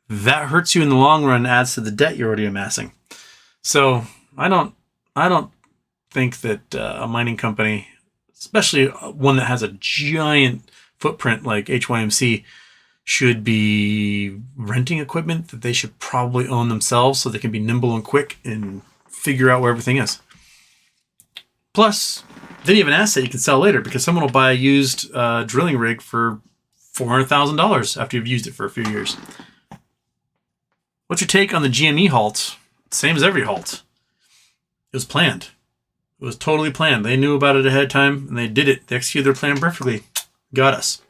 That hurts you in the long run and adds to the debt you're already amassing. So I don't think that a mining company, especially one that has a giant footprint like HYMC, should be renting equipment that they should probably own themselves so they can be nimble and quick and figure out where everything is. Plus, then you have an asset you can sell later because someone will buy a used drilling rig for $400,000 after you've used it for a few years. What's your take on the GME halt? Same as every halt. It was planned. It was totally planned. They knew about it ahead of time, and they did it. They executed their plan perfectly. Got us.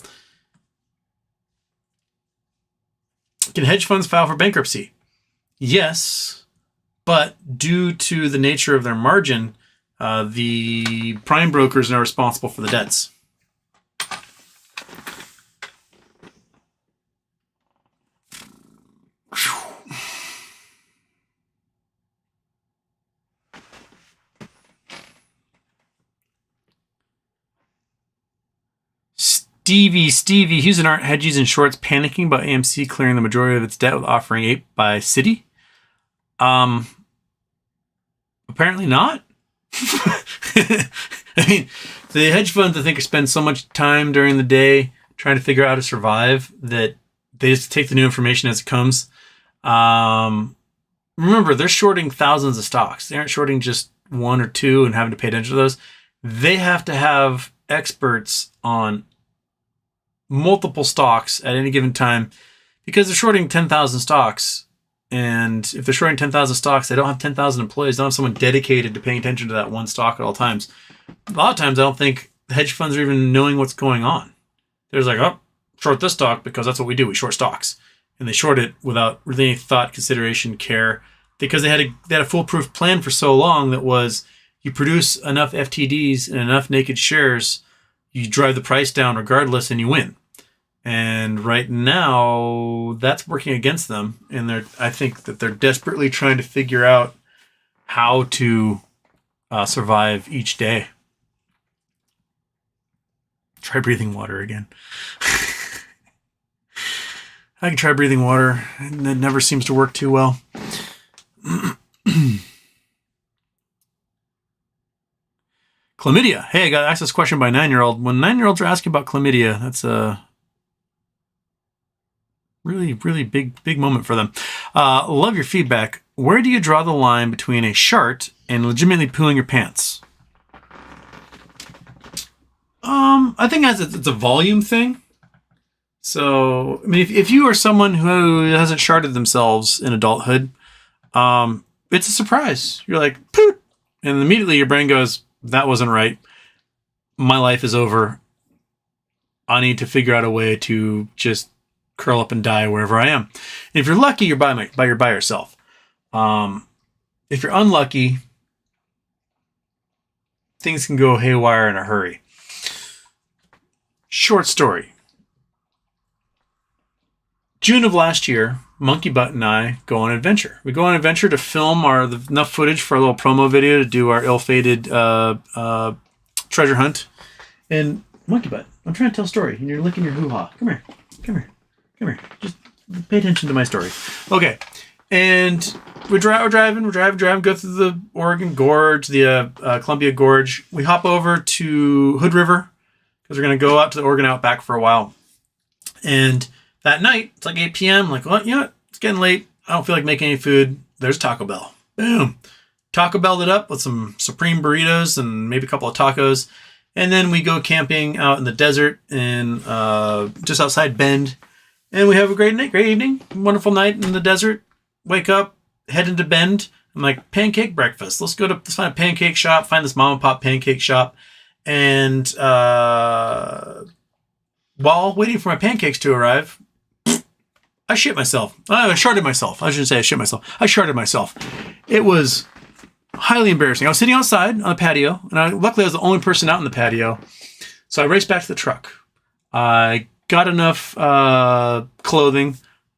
Can hedge funds file for bankruptcy? Yes, but due to the nature of their margin, the prime brokers are responsible for the debts. Stevie, Houston aren't hedgies and shorts panicking about AMC clearing the majority of its debt with offering Ape by Citi? Apparently not. I mean, the hedge funds, I think, spend so much time during the day trying to figure out how to survive that they just take the new information as it comes. Remember, they're shorting thousands of stocks. They aren't shorting just one or two and having to pay attention to those. They have to have experts on multiple stocks at any given time because they're shorting 10,000 stocks. And if they're shorting 10,000 stocks, they don't have 10,000 employees. They don't have someone dedicated to paying attention to that one stock at all times. A lot of times, I don't think the hedge funds are even knowing what's going on. They're just like, oh, short this stock because that's what we do. We short stocks. And they short it without really any thought, consideration, care, because they had a foolproof plan for so long that was you produce enough FTDs and enough naked shares, you drive the price down regardless, and you win. And right now, that's working against them. And I think that they're desperately trying to figure out how to survive each day. Try breathing water again. I can try breathing water, and it never seems to work too well. Chlamydia. Hey, I got asked this question by a 9-year-old. When 9-year-olds are asking about chlamydia, that's a really, really big moment for them. Love your feedback. Where do you draw the line between a shart and legitimately pooing your pants? I think it's a volume thing. So, I mean, if you are someone who hasn't sharted themselves in adulthood, it's a surprise. You're like, poot! And immediately your brain goes, that wasn't right. My life is over. I need to figure out a way to just curl up and die wherever I am. And if you're lucky, you're by yourself. If you're unlucky, things can go haywire in a hurry. Short story. June of last year, Monkey Butt and I go on an adventure. We go on an adventure to film enough footage for a little promo video to do our ill-fated treasure hunt. And Monkey Butt, I'm trying to tell a story, and you're licking your hoo-ha. Come here. Just pay attention to my story. Okay. And we're driving, go through the Oregon Gorge, the Columbia Gorge. We hop over to Hood River because we're going to go out to the Oregon Outback for a while. And that night, it's like 8 p.m. I'm like, well, you know what? It's getting late. I don't feel like making any food. There's Taco Bell. Boom. Taco Belled it up with some Supreme burritos and maybe a couple of tacos. And then we go camping out in the desert in just outside Bend. And we have a great evening. Wonderful night in the desert. Wake up, head into Bend. I'm like, pancake breakfast. Let's find a pancake shop, find this mom and pop pancake shop. And while waiting for my pancakes to arrive, I shit myself. I sharted myself. I shouldn't say I shit myself. I sharted myself. It was highly embarrassing. I was sitting outside on the patio, and luckily I was the only person out in the patio. So I raced back to the truck. I got enough clothing,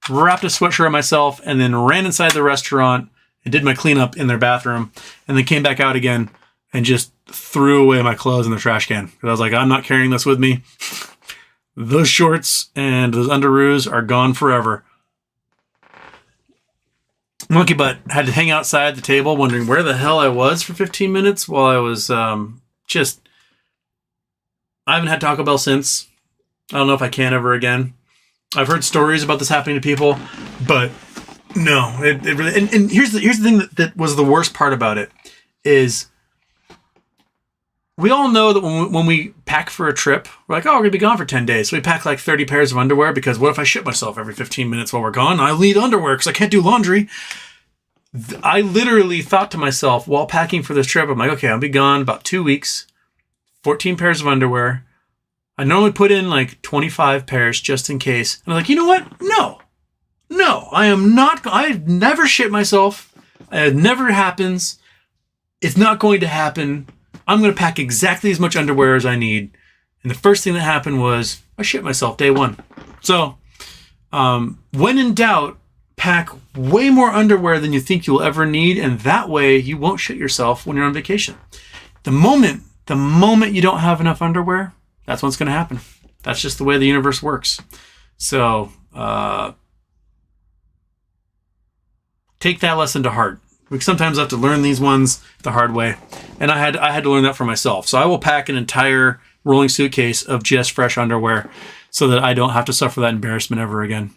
wrapped a sweatshirt on myself, and then ran inside the restaurant and did my cleanup in their bathroom, and then came back out again and just threw away my clothes in the trash can. Because I was like, I'm not carrying this with me. Those shorts and those underoos are gone forever. Monkey Butt had to hang outside the table wondering where the hell I was for 15 minutes while I was I haven't had Taco Bell since. I don't know if I can ever again. I've heard stories about this happening to people, but no, it really. And here's the thing that was the worst part about it is we all know that when we pack for a trip, we're like, oh, we're going to be gone for 10 days. So we pack like 30 pairs of underwear because what if I shit myself every 15 minutes while we're gone? I need underwear because I can't do laundry. I literally thought to myself while packing for this trip, I'm like, okay, I'll be gone about 2 weeks, 14 pairs of underwear. I normally put in like 25 pairs just in case. And I'm like, you know what? No, I am not. I've never shit myself. It never happens. It's not going to happen. I'm going to pack exactly as much underwear as I need. And the first thing that happened was I shit myself day one. So when in doubt, pack way more underwear than you think you'll ever need. And that way you won't shit yourself when you're on vacation. The moment you don't have enough underwear, that's what's going to happen. That's just the way the universe works. So take that lesson to heart. We sometimes have to learn these ones the hard way. And I had to learn that for myself. So I will pack an entire rolling suitcase of just fresh underwear so that I don't have to suffer that embarrassment ever again.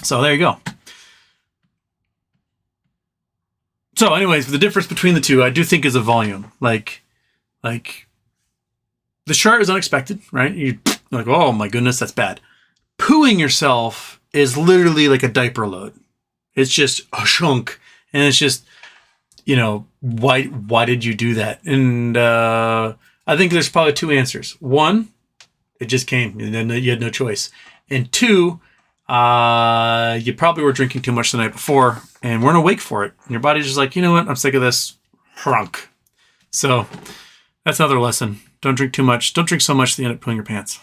So there you go. So anyways, the difference between the two, I do think is a volume. Like the shirt is unexpected, right? You're like, oh my goodness, that's bad. Pooing yourself is literally like a diaper load. It's just a chunk. And it's just, why did you do that? And I think there's probably two answers. One, it just came. And then you had no choice. And two, you probably were drinking too much the night before and weren't awake for it. And your body's just like, you know what? I'm sick of this. Hrunk. So that's another lesson. Don't drink too much. Don't drink so much that you end up pooing your pants.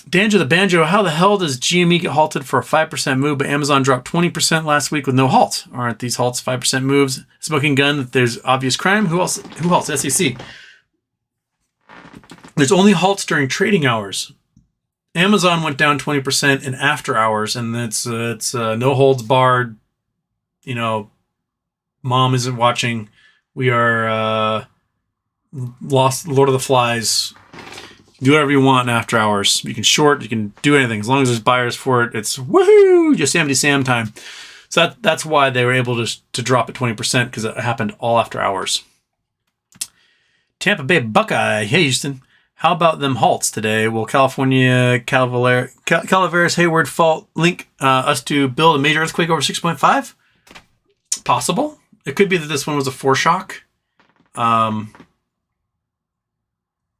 Danjo the Banjo, how the hell does GME get halted for a 5% move, but Amazon dropped 20% last week with no halt? Aren't these halts 5% moves? Smoking gun that there's obvious crime? Who halts? SEC. There's only halts during trading hours. Amazon went down 20% in after hours, and it's no holds barred. Mom isn't watching. We are lost Lord of the Flies. Do whatever you want in after hours. You can short, you can do anything. As long as there's buyers for it, it's woohoo, Yosemite Sam time. So that's why they were able to drop it 20%, because it happened all after hours. Tampa Bay Buckeye. Hey, Houston. How about them halts today? Will California Calaveras Hayward fault link us to build a major earthquake over 6.5? Possible. It could be that this one was a foreshock.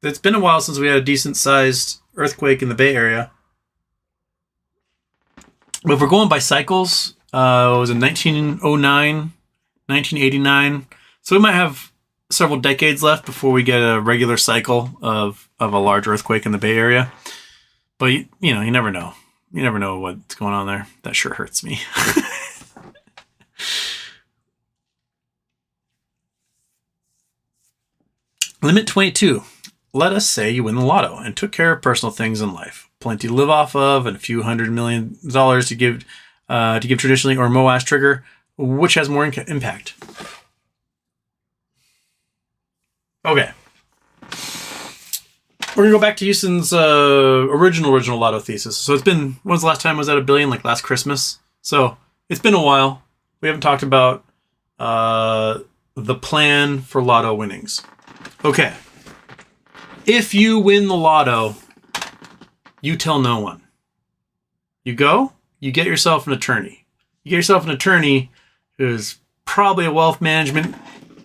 It's been a while since we had a decent-sized earthquake in the Bay Area. But if we're going by cycles, it was in 1909, 1989. So we might have several decades left before we get a regular cycle of a large earthquake in the Bay Area. But, you never know. You never know what's going on there. That sure hurts me. Limit 22. Let us say you win the lotto and took care of personal things in life. Plenty to live off of and a few $100 million to give traditionally, or Moash trigger. Which has more impact? Okay. We're going to go back to Houston's original lotto thesis. So when's the last time I was at $1 billion? Like last Christmas. So it's been a while. We haven't talked about the plan for lotto winnings. Okay. If you win the lotto, you tell no one. You get yourself an attorney. You get yourself an attorney who's probably a wealth management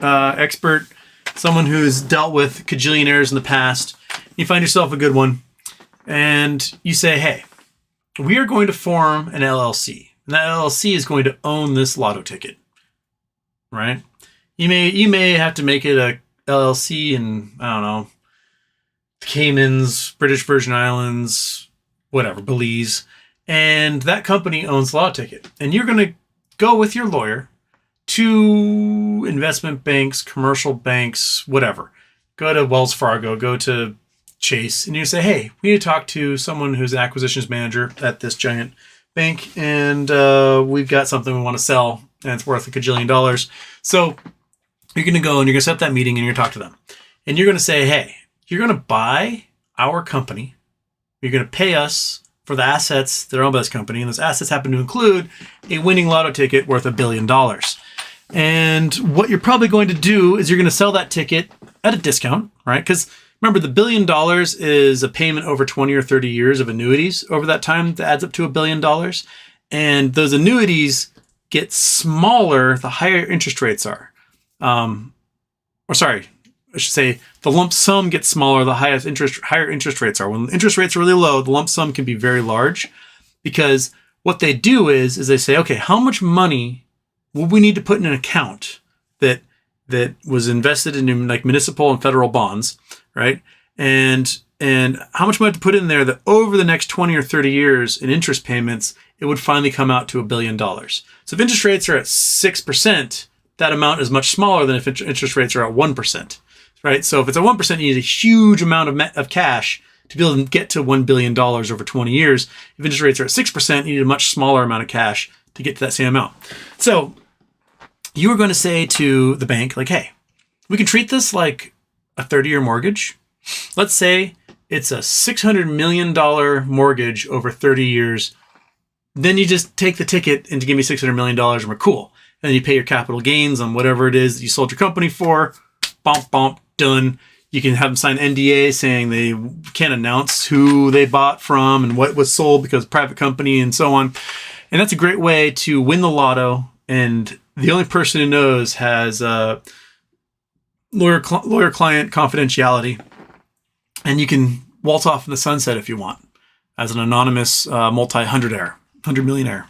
expert, someone who's dealt with cajillionaires in the past. You find yourself a good one, and you say, hey, we are going to form an LLC. And that LLC is going to own this lotto ticket, right? You may have to make it a LLC in, I don't know, Caymans, British Virgin Islands, whatever, Belize. And that company owns the lotto ticket. And you're going to go with your lawyer to investment banks, commercial banks, whatever. Go to Wells Fargo, go to Chase, and you say, hey, we need to talk to someone who's an acquisitions manager at this giant bank, and we've got something we want to sell, and it's worth $1 gajillion. So you're going to go and you're going to set up that meeting and you're going to talk to them. And you're going to say, hey, you're going to buy our company. You're going to pay us for for the assets that are owned by this company. And those assets happen to include a winning lotto ticket worth $1 billion. And what you're probably going to do is you're going to sell that ticket at a discount, right? Because remember, the $1 billion is a payment over 20 or 30 years of annuities over that time that adds up to $1 billion. And those annuities get smaller the higher interest rates are. I should say the lump sum gets smaller the higher interest rates are. When interest rates are really low, the lump sum can be very large, because what they do is they say, okay, how much money will we need to put in an account that was invested in like municipal and federal bonds, right? And how much money to put in there that over the next 20 or 30 years in interest payments, it would finally come out to $1 billion. So if interest rates are at 6%, that amount is much smaller than if interest rates are at 1%, right? So if it's at 1%, you need a huge amount of cash to be able to get to $1 billion over 20 years. If interest rates are at 6%, you need a much smaller amount of cash to get to that same amount. So you were going to say to the bank, like, hey, we can treat this like a 30-year mortgage. Let's say it's a $600 million mortgage over 30 years. Then you just take the ticket and to give me $600 million and we're cool. And then you pay your capital gains on whatever it is that you sold your company for. Bump, done. You can have them sign NDA saying they can't announce who they bought from and what was sold because private company and so on. And that's a great way to win the lotto. And the only person who knows has lawyer-client confidentiality. And you can waltz off in the sunset if you want as an anonymous multi-hundred millionaire.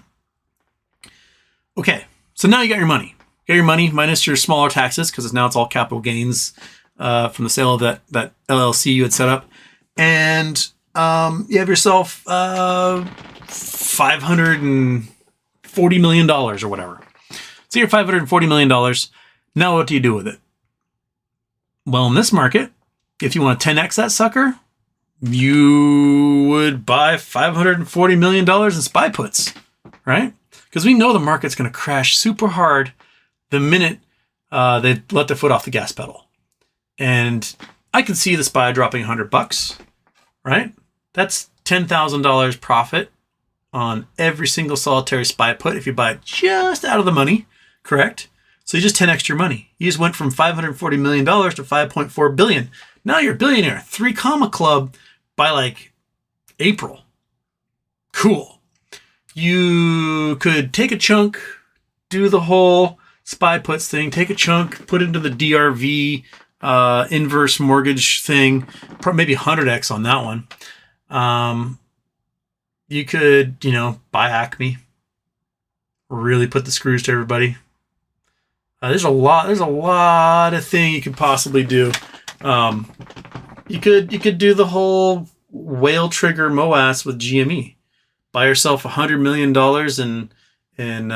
Okay, so now you got your money. You got your money minus your smaller taxes because now it's all capital gains from the sale of that LLC you had set up. And you have yourself $540 million or whatever. So you're $540 million. Now what do you do with it? Well, in this market, if you want to 10x that sucker, you would buy $540 million in SPY puts, right? Because we know the market's going to crash super hard the minute they let their foot off the gas pedal. And I can see the SPY dropping $100, right? That's $10,000 profit on every single solitary SPY put if you buy it just out of the money, correct? So you just 10x your money. You just went from $540 million to $5.4 billion. Now you're a billionaire. 3 comma club by like April. Cool. You could take a chunk, do the whole SPY puts thing, take a chunk, put it into the DRV inverse mortgage thing, maybe 100x on that one. You could, buy Acme, really put the screws to everybody. There's a lot of things you could possibly do. You could do the whole whale trigger MOAS with GME. Buy yourself $100 million in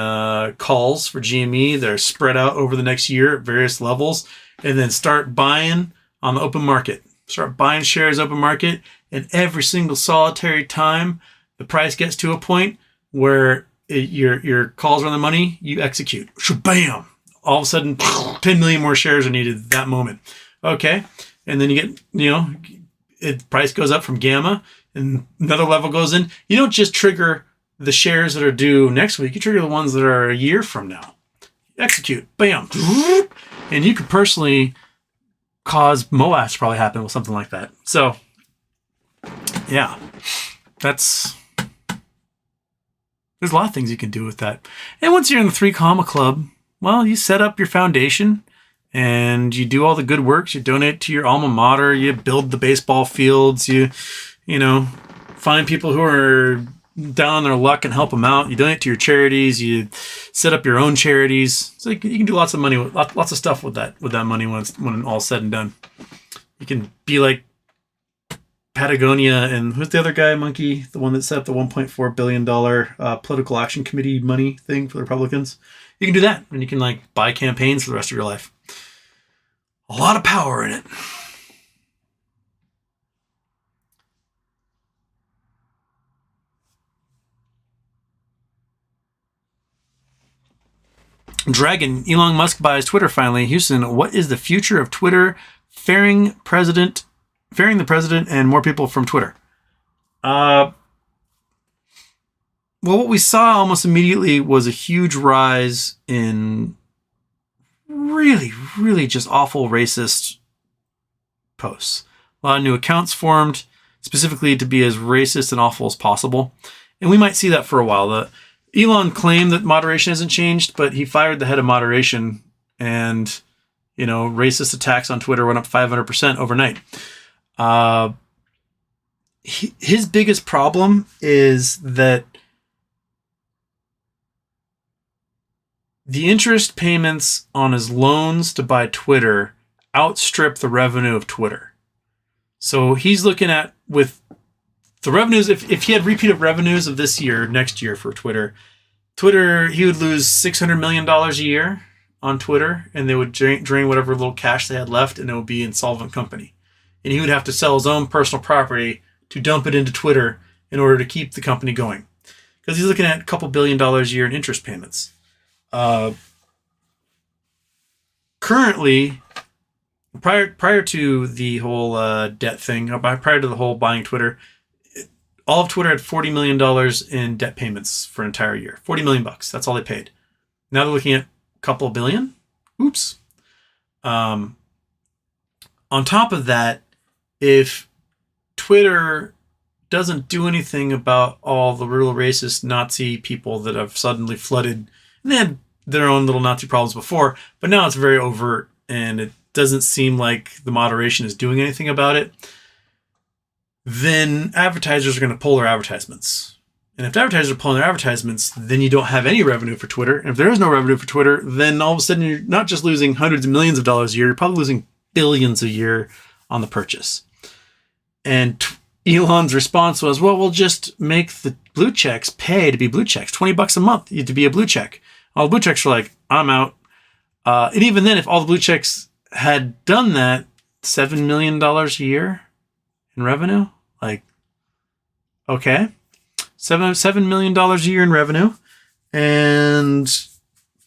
calls for GME. They're spread out over the next year at various levels, and then start buying on the open market. Start buying shares open market, and every single solitary time the price gets to a point where your calls are on the money, you execute. Bam! All of a sudden, 10 million more shares are needed at that moment. Okay, and then you get, price goes up from gamma, and another level goes in. You don't just trigger the shares that are due next week. You trigger the ones that are a year from now. Execute. Bam. And you could personally cause MOAS to probably happen with something like that. So, yeah. There's a lot of things you can do with that. And once you're in the 3 comma club, well, you set up your foundation and you do all the good works. You donate to your alma mater. You build the baseball fields. You find people who are down on their luck and help them out. You donate to your charities. You set up your own charities. So you can do lots of money, lots of stuff with that money when all's said and done. You can be like Patagonia and who's the other guy, Monkey, the one that set up the $1.4 billion political action committee money thing for the Republicans. You can do that, and you can buy campaigns for the rest of your life. A lot of power in it. Dragon, Elon Musk buys Twitter finally. Houston, what is the future of Twitter fairing the president and more people from Twitter? Well, what we saw almost immediately was a huge rise in really, really just awful racist posts. A lot of new accounts formed specifically to be as racist and awful as possible. And we might see that for a while. Elon claimed that moderation hasn't changed, but he fired the head of moderation, and racist attacks on Twitter went up 500% overnight. His biggest problem is that the interest payments on his loans to buy Twitter outstrip the revenue of Twitter. So he's looking at, with the revenues, if he had repeated revenues of this year, next year for Twitter, he would lose $600 million a year on Twitter, and they would drain whatever little cash they had left, and it would be an insolvent company. And he would have to sell his own personal property to dump it into Twitter in order to keep the company going. Because he's looking at a couple $1 billion a year in interest payments. Currently, prior to the whole debt thing, prior to the whole buying Twitter, all of Twitter had $40 million in debt payments for an entire year. $40 million bucks. That's all they paid. Now they're looking at a couple billion. Oops. On top of that, if Twitter doesn't do anything about all the real racist Nazi people that have suddenly flooded, and they had their own little Nazi problems before, but now it's very overt, and it doesn't seem like the moderation is doing anything about it, then advertisers are going to pull their advertisements. And if advertisers are pulling their advertisements, then you don't have any revenue for Twitter. And if there is no revenue for Twitter, then all of a sudden you're not just losing hundreds of millions of dollars a year, you're probably losing billions a year on the purchase. And Elon's response was, well, we'll just make the blue checks pay to be blue checks, $20 a month to be a blue check. All the blue checks are like, I'm out. And even then, if all the blue checks had done that, $7 million a year in revenue, like, okay, $7 million a year in revenue. And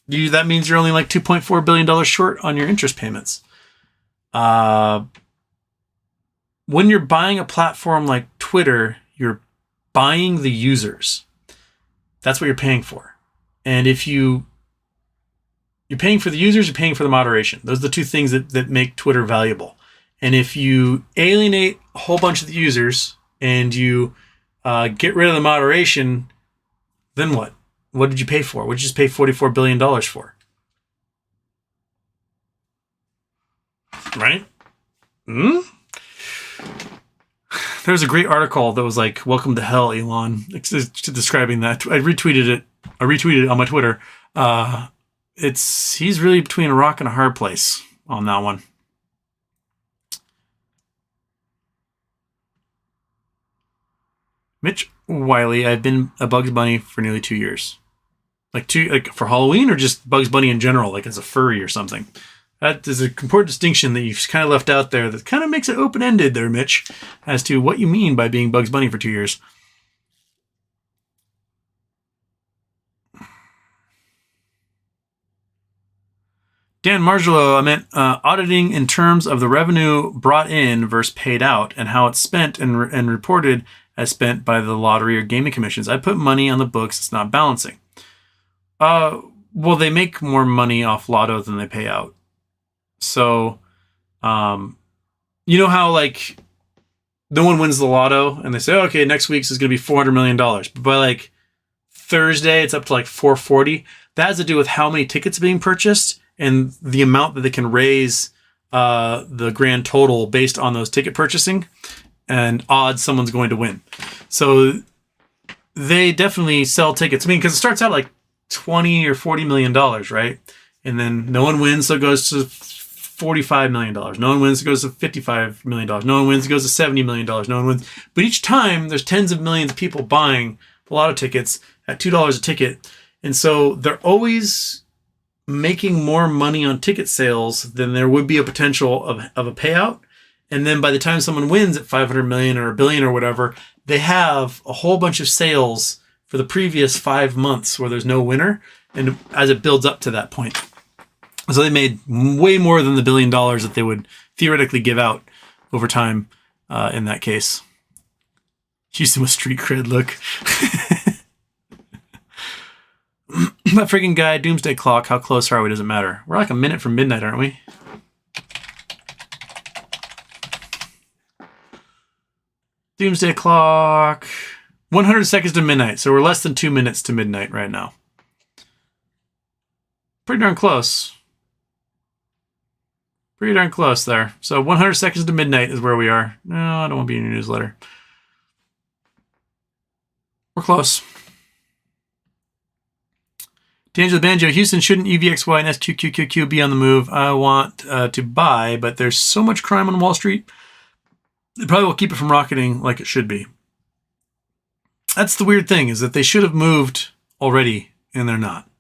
that means you're only like $2.4 billion short on your interest payments. When you're buying a platform like Twitter, you're buying the users. That's what you're paying for. And if you're paying for the users, you're paying for the moderation. Those are the two things that make Twitter valuable. And if you alienate a whole bunch of the users and you get rid of the moderation, then what? What did you pay for? What did you just pay $44 billion for? Right? There's a great article that was like, welcome to hell, Elon, describing that. I retweeted it on my Twitter. He's really between a rock and a hard place on that one. Mitch Wiley, I've been a Bugs Bunny for nearly 2 years. Like for Halloween, or just Bugs Bunny in general, like as a furry or something. That is an important distinction that you've kind of left out there that kind of makes it open-ended there, Mitch, as to what you mean by being Bugs Bunny for 2 years. Dan Margelo, I meant auditing in terms of the revenue brought in versus paid out and how it's spent and reported as spent by the lottery or gaming commissions. I put money on the books. It's not balancing. Well, they make more money off lotto than they pay out. So, you know how like no one wins the lotto and they say, okay, next week's is going to be $400 million. But by like Thursday, it's up to like 440. That has to do with how many tickets are being purchased and the amount that they can raise the grand total based on those ticket purchasing and odds someone's going to win. So they definitely sell tickets. I mean, because it starts out like $20 or $40 million, right? And then no one wins, so it goes to $45 million. No one wins, it goes to $55 million. No one wins, it goes to $70 million. No one wins. But each time, there's tens of millions of people buying a lot of tickets at $2 a ticket. And so they're always making more money on ticket sales than there would be a potential of a payout. And then by the time someone wins at 500 million or a billion or whatever, they have a whole bunch of sales for the previous 5 months where there's no winner. And as it builds up to that point. So they made way more than the $1 billion that they would theoretically give out over time in that case. Houston with street cred, look. That freaking guy, Doomsday Clock, how close are we? Doesn't matter. We're like a minute from midnight, aren't we? Doomsday Clock. 100 seconds to midnight. So we're less than 2 minutes to midnight right now. Pretty darn close. Pretty darn close there. So 100 seconds to midnight is where we are. No, I don't want to be in your newsletter. We're close. D'Angelo Banjo, Houston, shouldn't UVXY and SQQQQ be on the move? I want to buy, but there's so much crime on Wall Street. They probably will keep it from rocketing like it should be. That's the weird thing, is that they should have moved already, and they're not.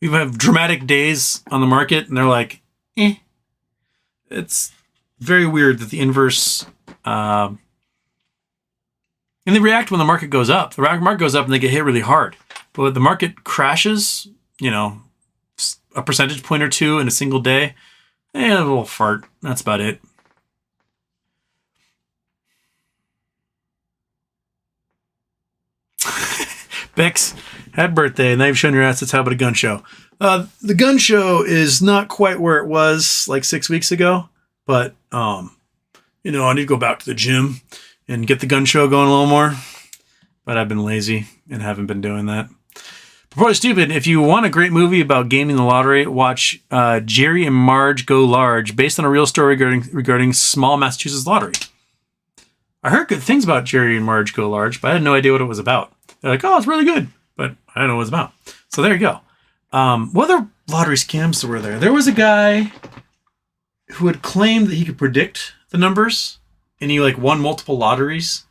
We have dramatic days on the market, and they're like, eh. It's very weird that the inverse... and they react when the market goes up. The market goes up, and they get hit really hard. But when the market crashes, you know, a percentage point or two in a single day, a little fart. That's about it. Bex, happy birthday. Now you've shown your assets. How about a gun show? The gun show is not quite where it was like 6 weeks ago, but, you know, I need to go back to the gym and get the gun show going a little more. But I've been lazy and haven't been doing that. Probably stupid. If you want a great movie about gaming the lottery, watch Jerry and Marge Go Large, based on a real story regarding small Massachusetts lottery. I heard good things about Jerry and Marge Go Large, but I had no idea what it was about. They're like, oh, it's really good, but I don't know what it's about. So there you go. What other lottery scams were there? There was a guy who had claimed that he could predict the numbers, and he like won multiple lotteries.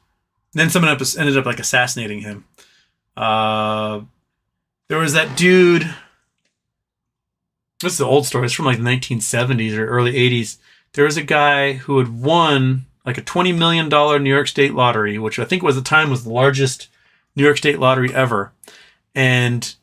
And then someone ended up like assassinating him. There was that dude. This is the old story. It's from like the 1970s or early 80s. There was a guy who had won like a $20 million New York State lottery, which I think was at the time was the largest New York State lottery ever. And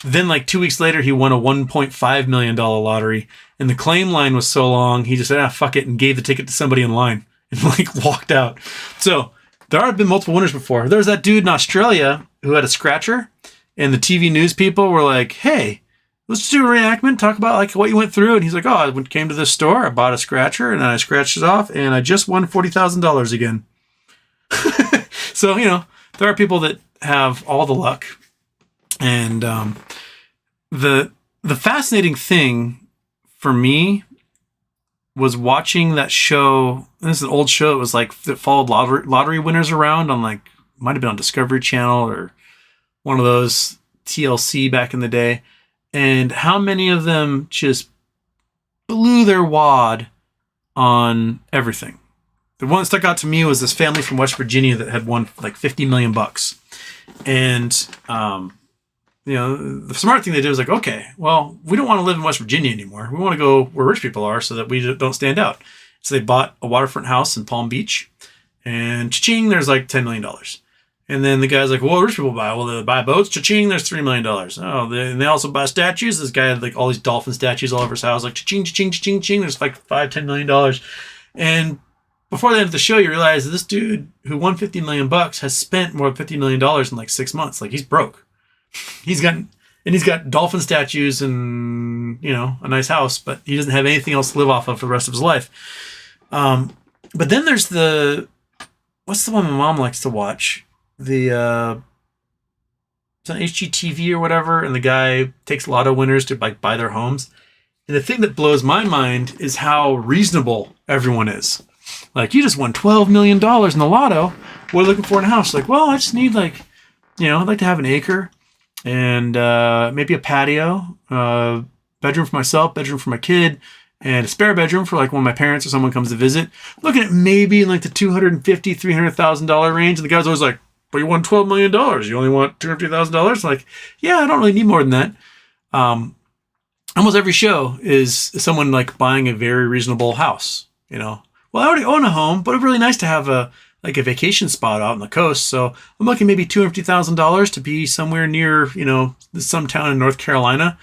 then like 2 weeks later, he won a $1.5 million lottery. And the claim line was so long, he just said, fuck it, and gave the ticket to somebody in line and like walked out. So there have been multiple winners before. There was that dude in Australia who had a scratcher, and the TV news people were like, hey, let's do a reenactment, talk about like what you went through. And he's like, oh, I came to this store, I bought a scratcher, and then I scratched it off, and I just won $40,000 again. So, you know, there are people that have all the luck. And the fascinating thing for me was watching that show. And this is an old show. It was like that followed lottery winners around on like, might have been on Discovery Channel or one of those TLC back in the day. And how many of them just blew their wad on everything. The one that stuck out to me was this family from West Virginia that had won like $50 million. And, you know, the smart thing they did was like, okay, well, we don't want to live in West Virginia anymore. We want to go where rich people are so that we don't stand out. So they bought a waterfront house in Palm Beach, and cha-ching, there's like $10 million. And then the guy's like, well, rich people buy? Well, they buy boats, cha-ching, there's $3 million. Oh, they also buy statues. This guy had like all these dolphin statues all over his house, like cha-ching, cha-ching, cha-ching, cha-ching. There's like $5-10 million. And before the end of the show, you realize that this dude who won $50 million has spent more than $50 million in like 6 months. Like, he's broke. He's got dolphin statues and, you know, a nice house, but he doesn't have anything else to live off of for the rest of his life. But then there's what's the one my mom likes to watch? It's on HGTV or whatever, and the guy takes lotto winners to like buy their homes. And the thing that blows my mind is how reasonable everyone is. Like, you just won $12 million in the lotto. What are you looking for in a house? Like, well, I just need like, you know, I'd like to have an acre and maybe a patio, bedroom for myself, bedroom for my kid, and a spare bedroom for like when my parents or someone comes to visit. Looking at maybe in like the $250,000-$300,000 range. And the guy's always like, but you won $12 million. You only want $250,000? Like, yeah, I don't really need more than that. Almost every show is someone like buying a very reasonable house, you know. Well, I already own a home, but it'd be really nice to have a vacation spot out on the coast. So I'm looking maybe $250,000 to be somewhere near, you know, some town in North Carolina.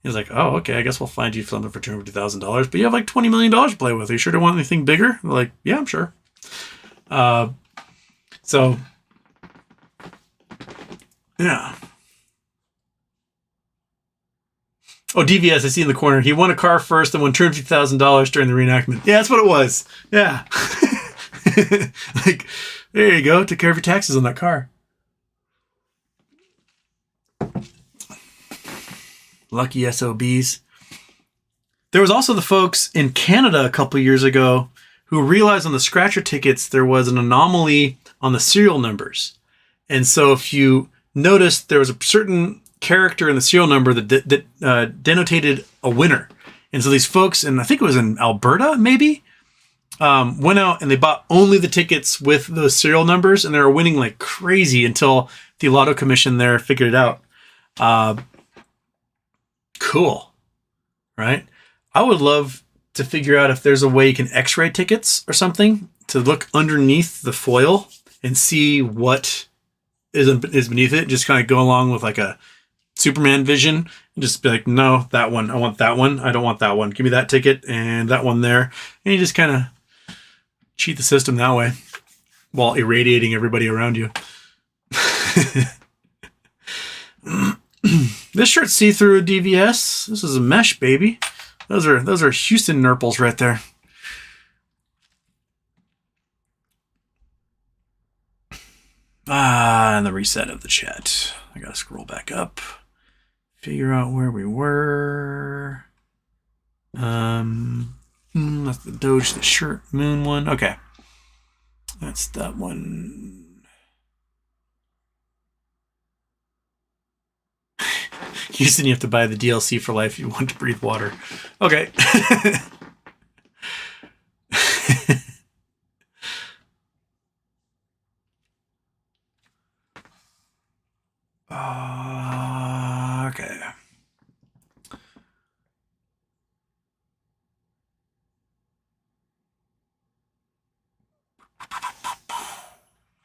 He's like, oh, okay, I guess we'll find you something for $250,000, but you have like $20 million to play with. Are you sure don't want anything bigger? They're like, yeah, I'm sure. So, yeah. Oh, DVS, I see in the corner. He won a car first and won $250,000 during the reenactment. Yeah, that's what it was. Yeah. Like, there you go. Took care of your taxes on that car. Lucky SOBs. There was also the folks in Canada a couple years ago who realized on the scratcher tickets there was an anomaly on the serial numbers. And so if you noticed, there was a certain character in the serial number that denotated a winner. And so these folks, and I think it was in Alberta, maybe, went out and they bought only the tickets with those serial numbers, and they were winning like crazy until the Lotto Commission there figured it out. Cool, right? I would love to figure out if there's a way you can x-ray tickets or something to look underneath the foil and see what is beneath it. Just kind of go along with like a Superman vision and just be like, no, that one. I want that one. I don't want that one. Give me that ticket and that one there. And you just kind of cheat the system that way while irradiating everybody around you. This shirt's see-through DVS. This is a mesh, baby. Those are Houston nurples right there. And the reset of the chat. I gotta scroll back up. Figure out where we were. That's the Doge, the shirt, moon one. Okay. That's that one. Houston, you have to buy the DLC for life if you want to breathe water. Okay. Okay.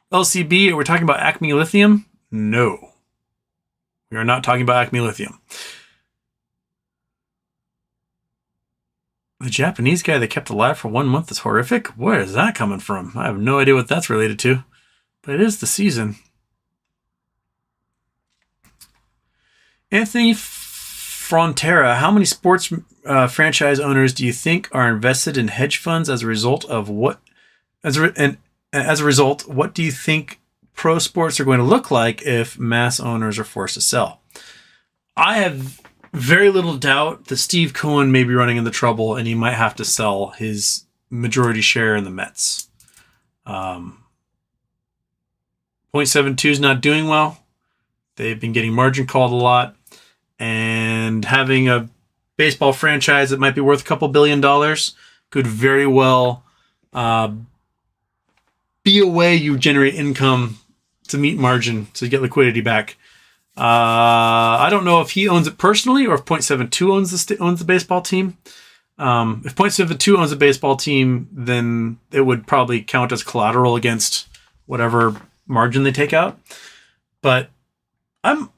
LCB, are we talking about Acme Lithium? No. We are not talking about Acme Lithium. The Japanese guy that kept alive for 1 month is horrific? Where is that coming from? I have no idea what that's related to. But it is the season. Anthony Frontera, how many sports franchise owners do you think are invested in hedge funds as a result of what? As a result, what do you think pro sports are going to look like if mass owners are forced to sell? I have very little doubt that Steve Cohen may be running into trouble and he might have to sell his majority share in the Mets. 0.72 is not doing well. They've been getting margin called a lot. And having a baseball franchise that might be worth a couple $1 billion could very well be a way you generate income to meet margin to get liquidity back. I don't know if he owns it personally or if 0.72 owns the baseball team. If 0.72 owns a baseball team, then it would probably count as collateral against whatever margin they take out. But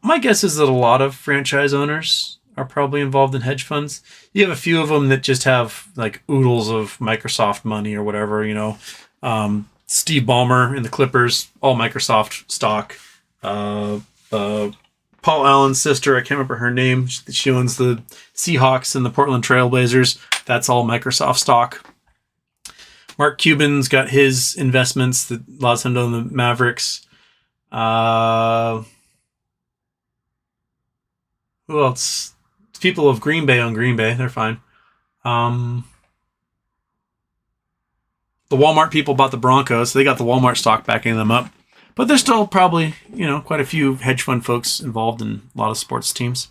my guess is that a lot of franchise owners are probably involved in hedge funds. You have a few of them that just have like oodles of Microsoft money or whatever, you know. Steve Ballmer in the Clippers, all Microsoft stock. Paul Allen's sister, I can't remember her name. She owns the Seahawks and the Portland Trailblazers. That's all Microsoft stock. Mark Cuban's got his investments that allows him to own the Mavericks. Who else? People of Green Bay own Green Bay. They're fine. The Walmart people bought the Broncos, so they got the Walmart stock backing them up. But there's still probably, quite a few hedge fund folks involved in a lot of sports teams.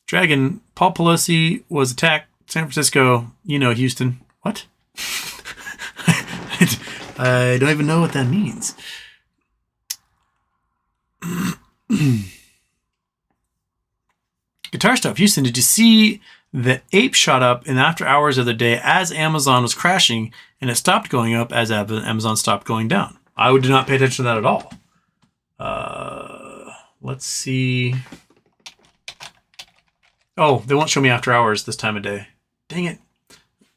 Dragon, Paul Pelosi was attacked. San Francisco, Houston. What? I don't even know what that means. Guitar Stuff, Houston, did you see the ape shot up in the after hours of the day as Amazon was crashing, and it stopped going up as Amazon stopped going down? I did not pay attention to that at all. Let's see. Oh, they won't show me after hours this time of day. Dang it.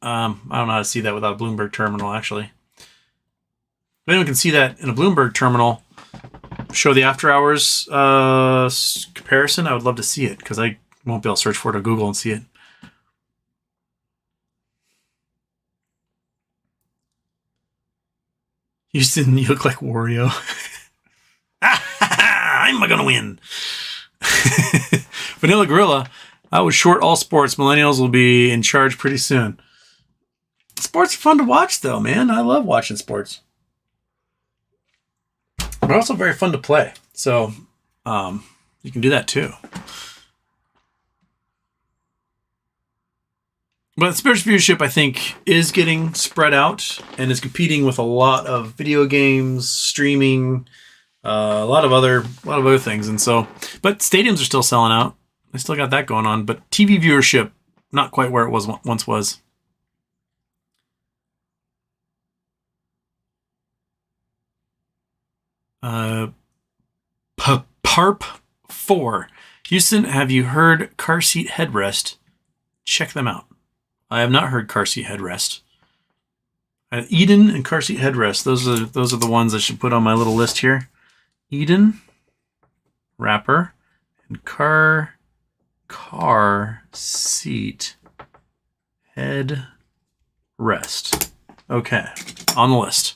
I don't know how to see that without a Bloomberg terminal, actually. If anyone can see that in a Bloomberg terminal, show the after hours comparison, I would love to see it because I won't be able to search for it on Google and see it. Houston, you look like Wario. I'm gonna win. Vanilla Gorilla, I was short all sports. Millennials will be in charge pretty soon. Sports are fun to watch, though, man. I love watching sports. But also very fun to play. So you can do that, too. But spiritual viewership, I think, is getting spread out and is competing with a lot of video games, streaming, a lot of other things. And so, but stadiums are still selling out. I still got that going on. But TV viewership, not quite where it was once was. Parp 4. Houston, have you heard Car Seat Headrest? Check them out. I have not heard Car Seat Headrest. Eden and Car Seat Headrest. Those are the ones I should put on my little list here. Eden, wrapper, and car seat headrest. Okay, on the list.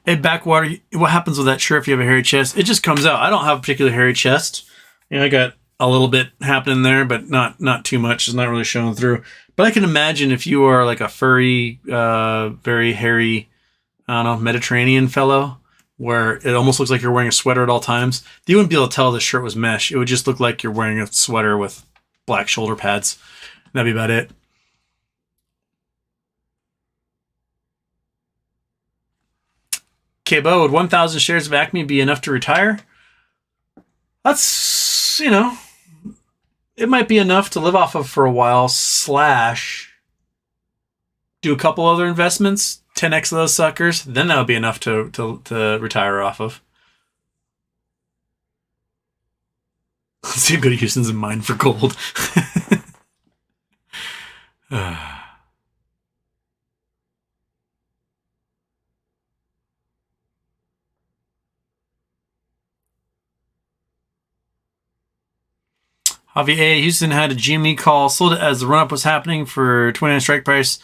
Ed Backwater, what happens with that shirt if you have a hairy chest? It just comes out. I don't have a particular hairy chest. You know, I got a little bit happening there, but not too much. It's not really showing through. But I can imagine if you are like a furry, very hairy, I don't know, Mediterranean fellow, where it almost looks like you're wearing a sweater at all times. You wouldn't be able to tell this shirt was mesh. It would just look like you're wearing a sweater with black shoulder pads. That'd be about it. Bo, would 1,000 shares of Acme be enough to retire? That's, you know, it might be enough to live off of for a while, / do a couple other investments, 10x of those suckers, then that would be enough to retire off of. Let's see if good Houston's in mine for gold. Javi A. Houston had a GME call, sold it as the run-up was happening for 29 strike price.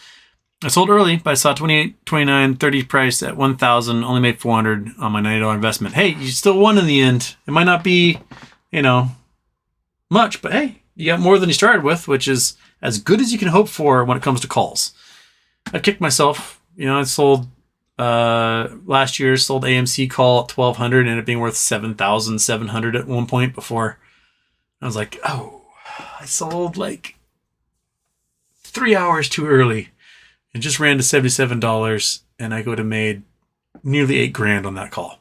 I sold early, but I saw 28, 29, 30 price at 1,000, only made 400 on my $90 investment. Hey, you still won in the end. It might not be, you know, much, but hey, you got more than you started with, which is as good as you can hope for when it comes to calls. I've kicked myself. You know, I sold last year, sold AMC call at 1,200, and it being worth 7,700 at one point before. I was like, oh, I sold like 3 hours too early and just ran to $77, and I could have made nearly $8,000 on that call.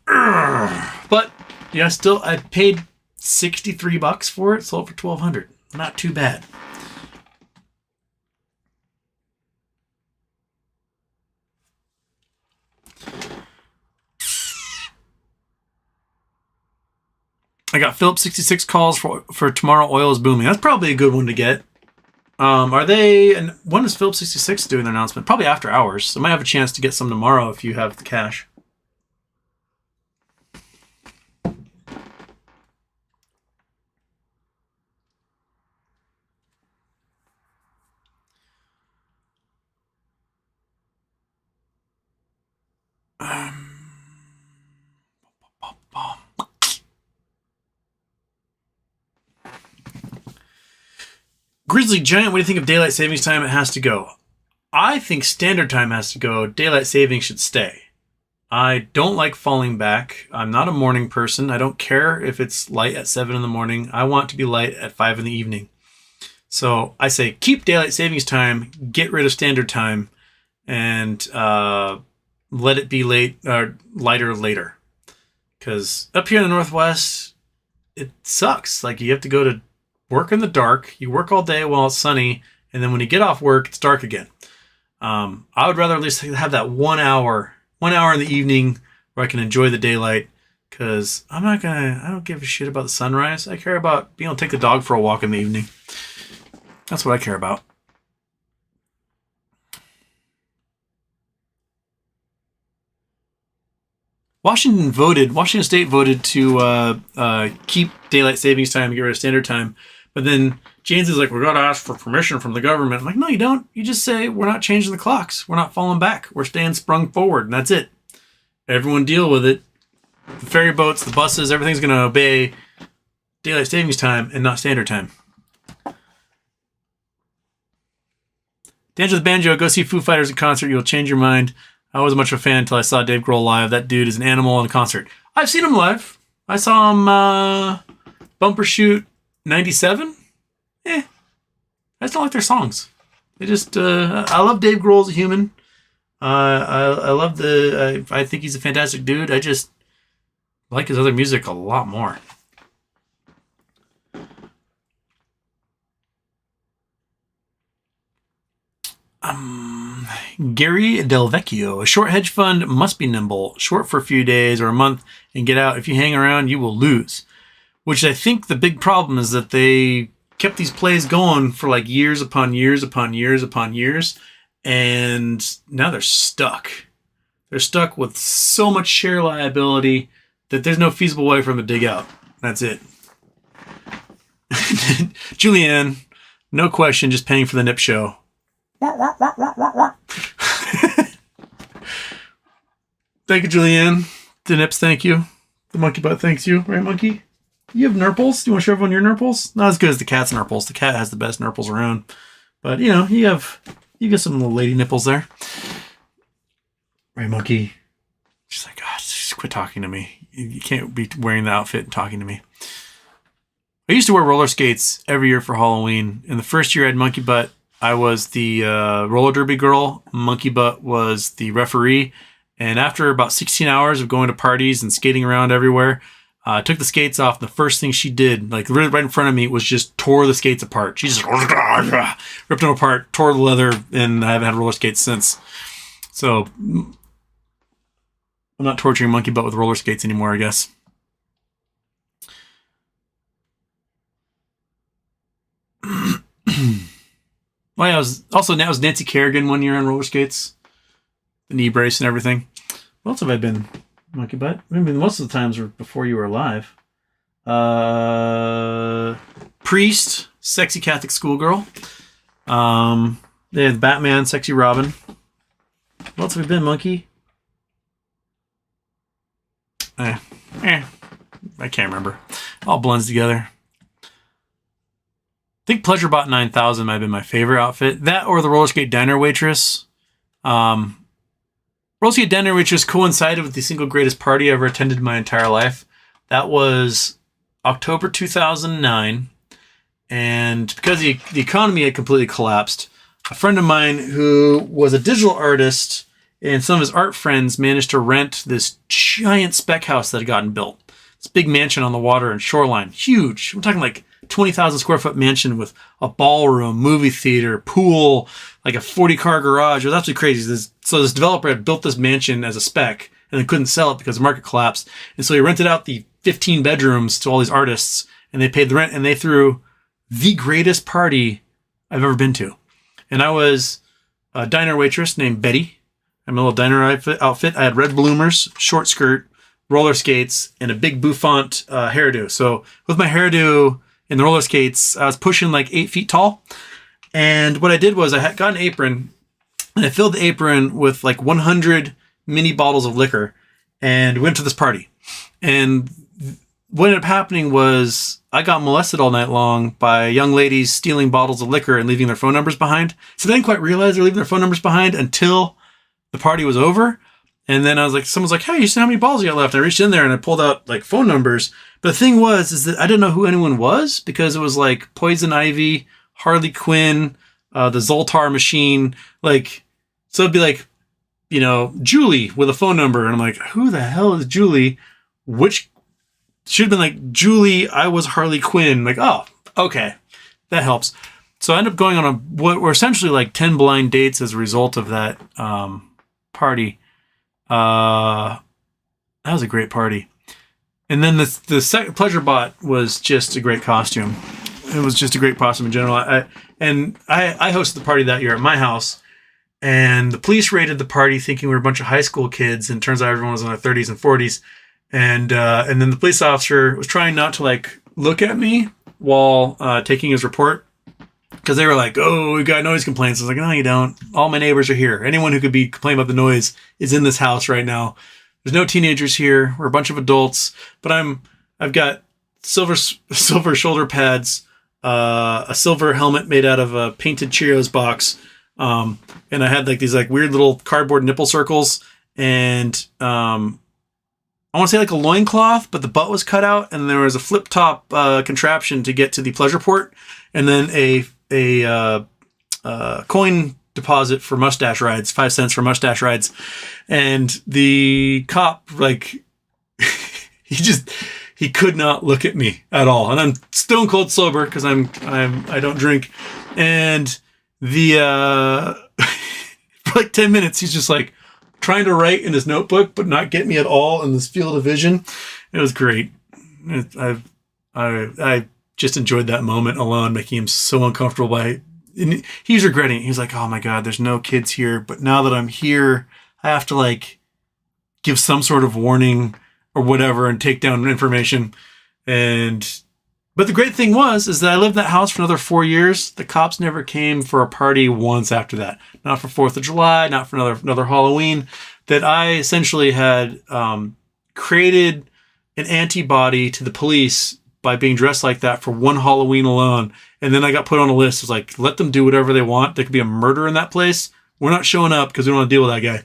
But yeah, still, I paid $63 for it, sold for $1,200. Not too bad. I got Phillips 66 calls for tomorrow. Oil is booming. That's probably a good one to get. Are they? And when is Phillips 66 doing their announcement? Probably after hours. So I might have a chance to get some tomorrow if you have the cash. Grizzly Giant, what do you think of daylight savings time? It has to go. I think standard time has to go. Daylight savings should stay. I don't like falling back. I'm not a morning person. I don't care if it's light at 7 in the morning. I want to be light at 5 in the evening. So I say keep daylight savings time, get rid of standard time, and let it be lighter later. Because up here in the Northwest, it sucks. Like you have to go to work in the dark. You work all day while it's sunny, and then when you get off work, it's dark again. I would rather at least have that 1 hour in the evening where I can enjoy the daylight, because I don't give a shit about the sunrise. I care about being able to take the dog for a walk in the evening. That's what I care about. Washington State voted to keep daylight savings time and get rid of standard time. But then James is like, we're going to ask for permission from the government. I'm like, no, you don't. You just say, we're not changing the clocks. We're not falling back. We're staying sprung forward. And that's it. Everyone deal with it. The ferry boats, the buses, everything's going to obey daylight savings time and not standard time. Dance with the Banjo, go see Foo Fighters in concert. You'll change your mind. I wasn't much of a fan until I saw Dave Grohl live. That dude is an animal in a concert. I've seen him live. I saw him bumper shoot 97. I just don't like their songs. They just, I love Dave Grohl as a human. I love I think he's a fantastic dude. I just like his other music a lot more. Gary Del Vecchio, a short hedge fund must be nimble, short for a few days or a month and get out. If you hang around, you will lose. Which I think the big problem is that they kept these plays going for like years upon years upon years upon years. And now they're stuck. They're stuck with so much share liability that there's no feasible way for them to dig out. That's it. Julianne, no question, just paying for the nip show. Thank you, Julianne. The nips, thank you. The monkey butt thanks you. Right, monkey? You have nurples? Do you want to show everyone your nurples? Not as good as the cat's nurples. The cat has the best nurples around. But, you get some little lady nipples there. Right, monkey? She's like, God, just quit talking to me. You can't be wearing the outfit and talking to me. I used to wear roller skates every year for Halloween. In the first year I had monkey butt, I was the roller derby girl. Monkey butt was the referee. And after about 16 hours of going to parties and skating around everywhere, I took the skates off. The first thing she did, like right in front of me, was just tore the skates apart. She just ripped them apart, tore the leather, and I haven't had roller skates since. So I'm not torturing monkey butt with roller skates anymore, I guess. Well, yeah, that was Nancy Kerrigan one year on roller skates. The knee brace and everything. What else have I been, monkey butt? I mean, most of the times were before you were alive. Priest, sexy Catholic schoolgirl. They had Batman, sexy Robin. What else have we been, monkey? I can't remember. All blends together. I think Pleasure Bot 9000 might have been my favorite outfit. That or the roller skate diner waitress. Roller skate diner waitress coincided with the single greatest party I ever attended in my entire life. That was October 2009. And because the economy had completely collapsed, a friend of mine who was a digital artist and some of his art friends managed to rent this giant spec house that had gotten built. This big mansion on the water and shoreline. Huge. We're talking like 20,000 square foot mansion with a ballroom, movie theater, pool, like a 40-car garage. It was absolutely crazy. So this developer had built this mansion as a spec and then couldn't sell it because the market collapsed. And so he rented out the 15 bedrooms to all these artists and they paid the rent and they threw the greatest party I've ever been to. And I was a diner waitress named Betty. I'm a little diner outfit. I had red bloomers, short skirt, roller skates, and a big bouffant hairdo. So with my hairdo and the roller skates, I was pushing like 8 feet tall. And what I did was I got an apron and I filled the apron with like 100 mini bottles of liquor and went to this party. And what ended up happening was I got molested all night long by young ladies stealing bottles of liquor and leaving their phone numbers behind. So they didn't quite realize they're leaving their phone numbers behind until the party was over. And then I was like, someone's like, hey, you see how many balls you got left? And I reached in there and I pulled out like phone numbers. But the thing is that I didn't know who anyone was because it was like Poison Ivy, Harley Quinn, the Zoltar machine. Like, so it'd be like, Julie with a phone number. And I'm like, who the hell is Julie? Which should have been like, Julie, I was Harley Quinn. Like, oh, okay. That helps. So I ended up going on what were essentially like 10 blind dates as a result of that party. That was a great party. And then the second Pleasure Bot was just a great costume. It was just a great costume in general. I hosted the party that year at my house. And the police raided the party thinking we were a bunch of high school kids, and turns out everyone was in their 30s and 40s. And then the police officer was trying not to like look at me while taking his report, because they were like, "Oh, we got noise complaints." I was like, "No, you don't. All my neighbors are here. Anyone who could be complaining about the noise is in this house right now. There's no teenagers here. We're a bunch of adults, but I've got silver shoulder pads, a silver helmet made out of a painted Cheerios box, and I had like these like weird little cardboard nipple circles, and I want to say like a loincloth, but the butt was cut out, and there was a flip top contraption to get to the pleasure port, and then a coin deposit for mustache rides, 5 cents for mustache rides. And the cop, like, he could not look at me at all. And I'm stone cold sober because I don't drink. And the for like 10 minutes, he's just like trying to write in his notebook, but not get me at all in this field of vision. It was great. I just enjoyed that moment alone, making him so uncomfortable by. And he's regretting it. He's like, "Oh my God, there's no kids here. But now that I'm here, I have to like give some sort of warning or whatever and take down information." But the great thing is that I lived in that house for another 4 years. The cops never came for a party once after that. Not for 4th of July, not for another Halloween. That I essentially had created an antibody to the police by being dressed like that for one Halloween alone. And then I got put on a list. It was like, let them do whatever they want. There could be a murder in that place. We're not showing up because we don't want to deal with that guy.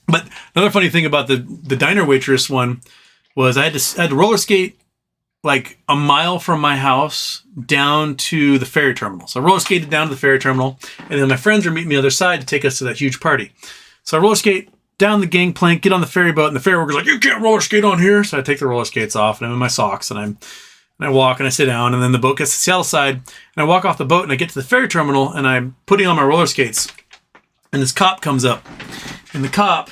But another funny thing about the diner waitress one was I had to roller skate like a mile from my house down to the ferry terminal. So I roller skated down to the ferry terminal, and then my friends were meeting me on the other side to take us to that huge party. So I roller skate down the gangplank, get on the ferry boat, and the ferry worker's like, "You can't roller skate on here." So I take the roller skates off, and I'm in my socks, and I walk and I sit down, and then the boat gets to the other side, and I walk off the boat and I get to the ferry terminal, and I'm putting on my roller skates, and this cop comes up, and the cop,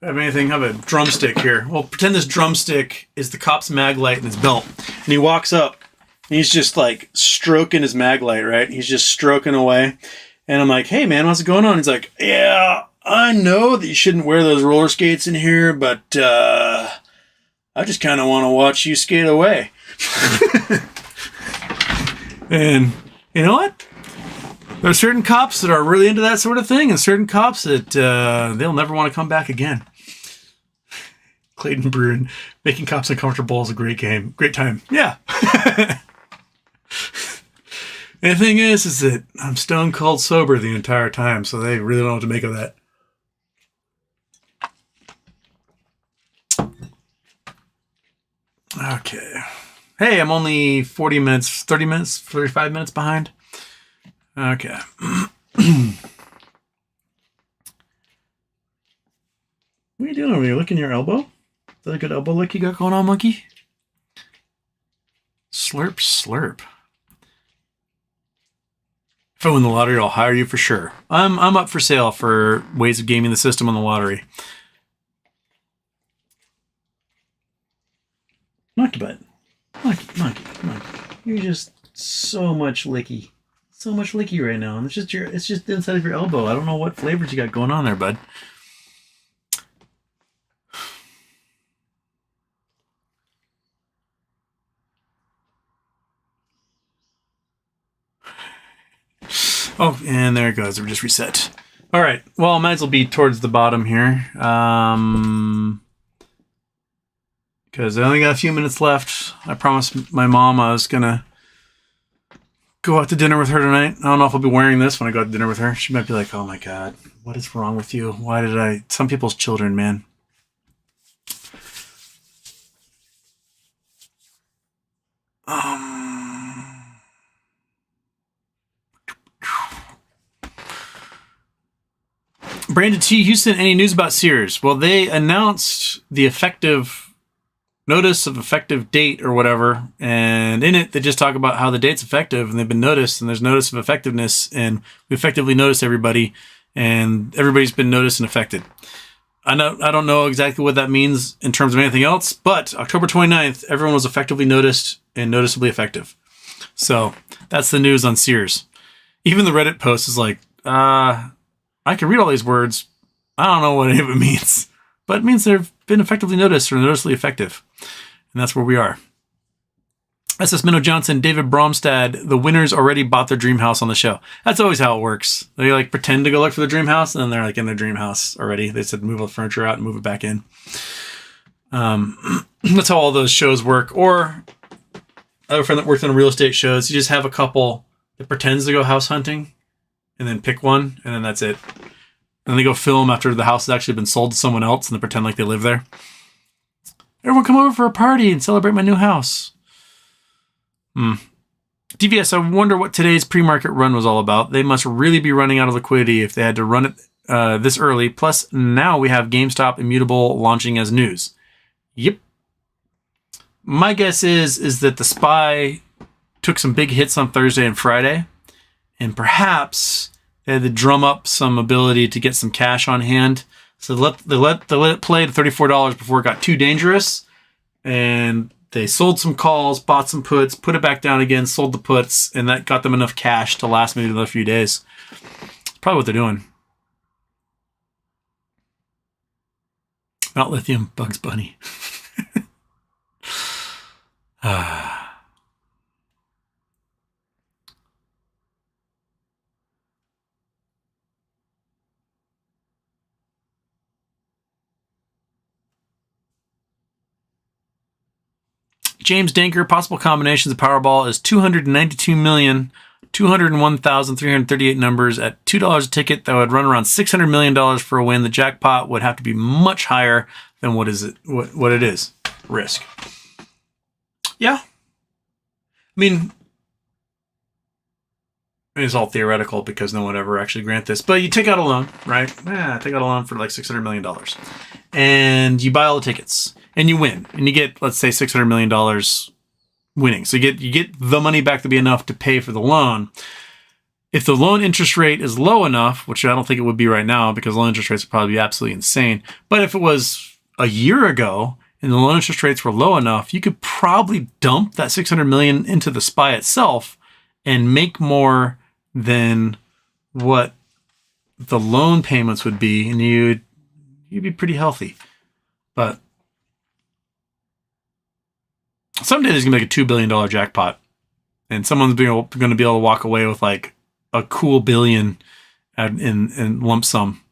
have a drumstick here. Well, pretend this drumstick is the cop's mag light in his belt, and he walks up, and he's just like stroking his mag light, right? He's just stroking away, and I'm like, "Hey man, what's going on?" He's like, "Yeah, I know that you shouldn't wear those roller skates in here, but I just kind of want to watch you skate away." And you know what? There are certain cops that are really into that sort of thing, and certain cops that they'll never want to come back again. Clayton Bruin, making cops uncomfortable is a great game. Great time. Yeah. And the thing is that I'm stone cold sober the entire time, so they really don't know what to make of that. Okay. Hey, I'm only 40 minutes, 30 minutes, 35 minutes behind. Okay. What are you doing over here? Licking your elbow? Is that a good elbow lick you got going on, monkey? Slurp, slurp. If I win the lottery, I'll hire you for sure. I'm up for sale for ways of gaming the system on the lottery. Monkey butt. Monkey. You're just so much licky. So much licky right now. And it's just the inside of your elbow. I don't know what flavors you got going on there, bud. Oh, and there it goes. We're just reset. All right. Well, might as well be towards the bottom here. Because I only got a few minutes left. I promised my mom I was going to go out to dinner with her tonight. I don't know if I'll be wearing this when I go out to dinner with her. She might be like, "Oh my God, what is wrong with you? Why did I..." Some people's children, man. Brandon T. Houston, any news about Sears? Well, they announced the effective notice of effective date or whatever, and in it they just talk about how the date's effective and they've been noticed, and there's notice of effectiveness, and we effectively notice everybody, and everybody's been noticed and affected. I don't know exactly what that means in terms of anything else, but October 29th, everyone was effectively noticed and noticeably effective. So that's the news on Sears. Even the Reddit post is like, I can read all these words. I don't know what any of it means. But it means they've been effectively noticed or noticeably effective. And that's where we are. SS Minnow Johnson, David Bromstad, the winners already bought their dream house on the show. That's always how it works. They like pretend to go look for the dream house, and then they're like in their dream house already. They said move all the furniture out and move it back in. That's how all those shows work. Or I have a friend that worked on real estate shows. You just have a couple that pretends to go house hunting and then pick one, and then that's it. And they go film after the house has actually been sold to someone else, and they pretend like they live there. Everyone come over for a party and celebrate my new house. DVS, I wonder what today's pre-market run was all about. They must really be running out of liquidity if they had to run it this early. Plus, now we have GameStop Immutable launching as news. Yep. My guess is that the SPY took some big hits on Thursday and Friday, and perhaps they had to drum up some ability to get some cash on hand. So they let it play to $34 before it got too dangerous, and they sold some calls, bought some puts, put it back down again, sold the puts, and that got them enough cash to last maybe another few days. It's probably what they're doing. Mount Lithium, Bugs Bunny. James Danker, possible combinations of Powerball is 292,201,338 numbers at $2 a ticket. That would run around $600 million for a win. The jackpot would have to be much higher than what it is. Risk. Yeah. I mean, it's all theoretical because no one ever actually grant this. But you take out a loan, right? Take out a loan for like $600 million. And you buy all the tickets. And you win. And you get, let's say, $600 million winning. So you get the money back to be enough to pay for the loan. If the loan interest rate is low enough, which I don't think it would be right now because loan interest rates would probably be absolutely insane. But if it was a year ago and the loan interest rates were low enough, you could probably dump that $600 million into the SPY itself and make more than what the loan payments would be. And you'd be pretty healthy. But someday there's going to be like a $2 billion jackpot. And someone's going to be able to walk away with like a cool billion in lump sum.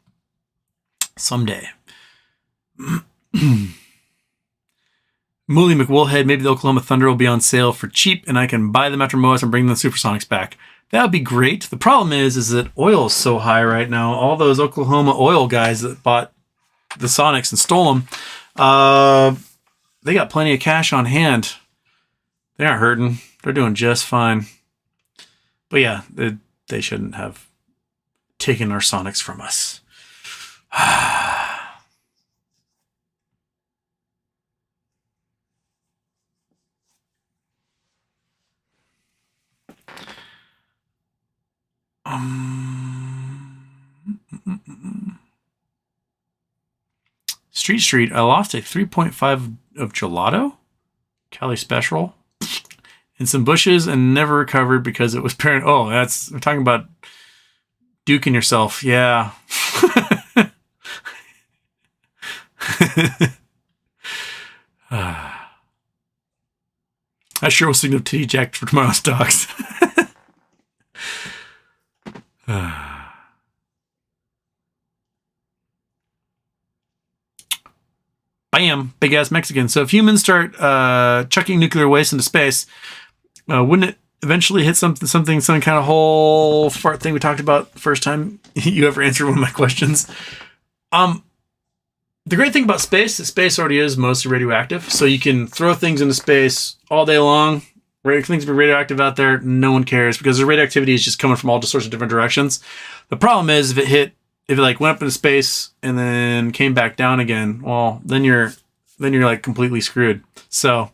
Someday. Mooly McWoolhead, maybe the Oklahoma Thunder will be on sale for cheap and I can buy them after Moas and bring the Supersonics back. That would be great. The problem is that oil is so high right now. All those Oklahoma oil guys that bought the Sonics and stole them, they got plenty of cash on hand. They aren't hurting. They're doing just fine. But yeah, they shouldn't have taken our Sonics from us. Street, I lost a 3.5 of gelato, Cali Special, in some bushes and never recovered because it was parent. Oh, we're talking about duking yourself. Yeah. I sure will signal T-Jack for tomorrow's stocks. Bam, big ass Mexican. So if humans start chucking nuclear waste into space, wouldn't it eventually hit some kind of whole fart thing we talked about the first time you ever answered one of my questions? The great thing about space is space already is mostly radioactive, so you can throw things into space all day long. Things be radioactive out there, no one cares because the radioactivity is just coming from all sorts of different directions. The problem is if it like went up into space and then came back down again, well, then you're like completely screwed. So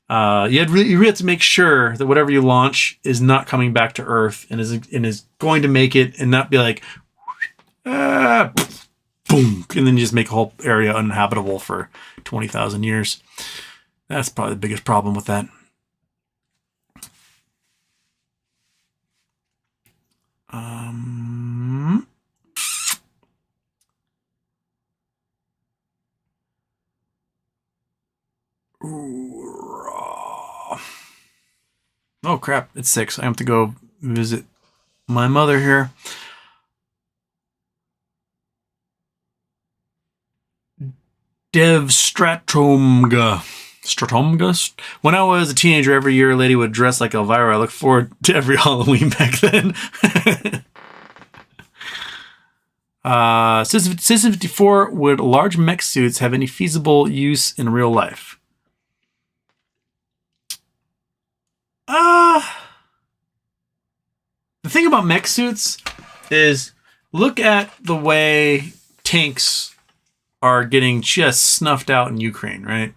you really have to make sure that whatever you launch is not coming back to Earth and is going to make it and not be like boom, and then you just make a whole area uninhabitable for 20,000 years. That's probably the biggest problem with that. Oh crap, it's 6. I have to go visit my mother here. Dev Stratomga. When I was a teenager, every year a lady would dress like Elvira. I looked forward to every Halloween back then. Citizen 54, would large mech suits have any feasible use in real life? The thing about mech suits is, look at the way tanks are getting just snuffed out in Ukraine, right?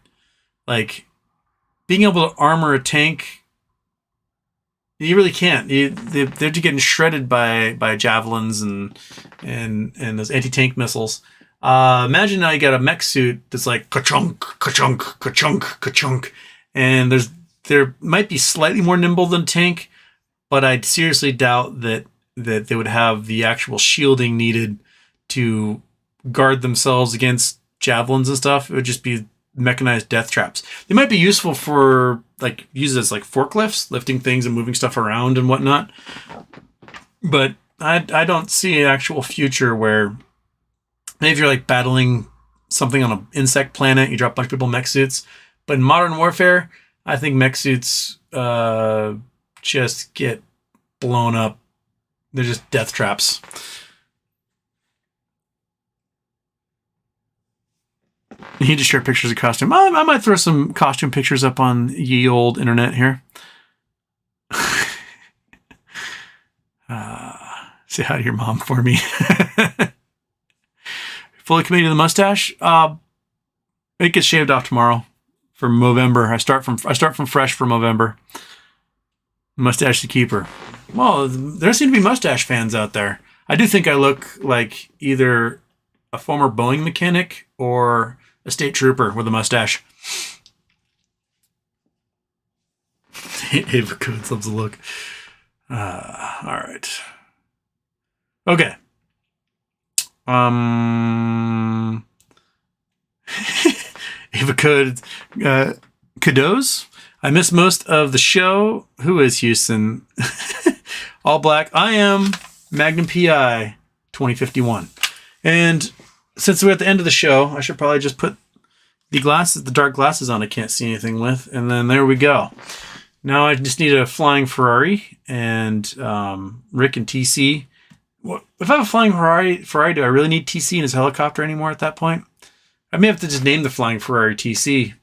Like, being able to armor a tank, you really can't. They're just getting shredded by javelins and those anti-tank missiles. Imagine now you got a mech suit that's like ka-chunk, ka-chunk, ka-chunk, ka-chunk, and there might be slightly more nimble than a tank, but I seriously doubt that they would have the actual shielding needed to guard themselves against javelins and stuff. It would just be mechanized death traps. They might be useful for, like, used as like forklifts, lifting things and moving stuff around and whatnot. But I don't see an actual future where, maybe if you're like battling something on an insect planet, you drop a bunch of people in mech suits. But in modern warfare, I think mech suits just get blown up. They're just death traps. You need to share pictures of costume. I might throw some costume pictures up on ye old internet here. Say hi to your mom for me. Fully committed to the mustache. It gets shaved off tomorrow for Movember. I start from fresh for Movember. Mustache the keeper. Well, there seem to be mustache fans out there. I do think I look like either a former Boeing mechanic or a state trooper with a mustache. Ava Coons loves the look. All right. Okay. Ava Coons. Kudos. I missed most of the show. Who is Houston? All black. I am Magnum PI 2051. And since we're at the end of the show, I should probably just put the dark glasses on I can't see anything with. And then there we go. Now I just need a flying Ferrari and Rick and TC. If I have a flying Ferrari, do I really need TC in his helicopter anymore at that point? I may have to just name the flying Ferrari TC.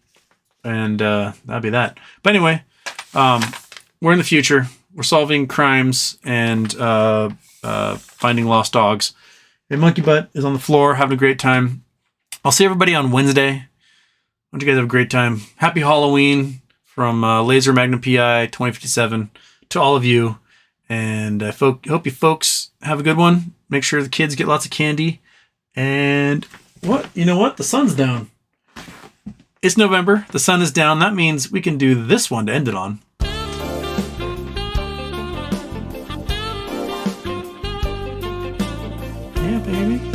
And that'd be that. But anyway, we're in the future. We're solving crimes and finding lost dogs. And Monkey Butt is on the floor having a great time. I'll see everybody on Wednesday. I want you guys to have a great time. Happy Halloween from Lazer Magnum PI 2057 to all of you. And I hope you folks have a good one. Make sure the kids get lots of candy. And you know what? The sun's down. It's November. The sun is down. That means we can do this one to end it on. Yeah, baby.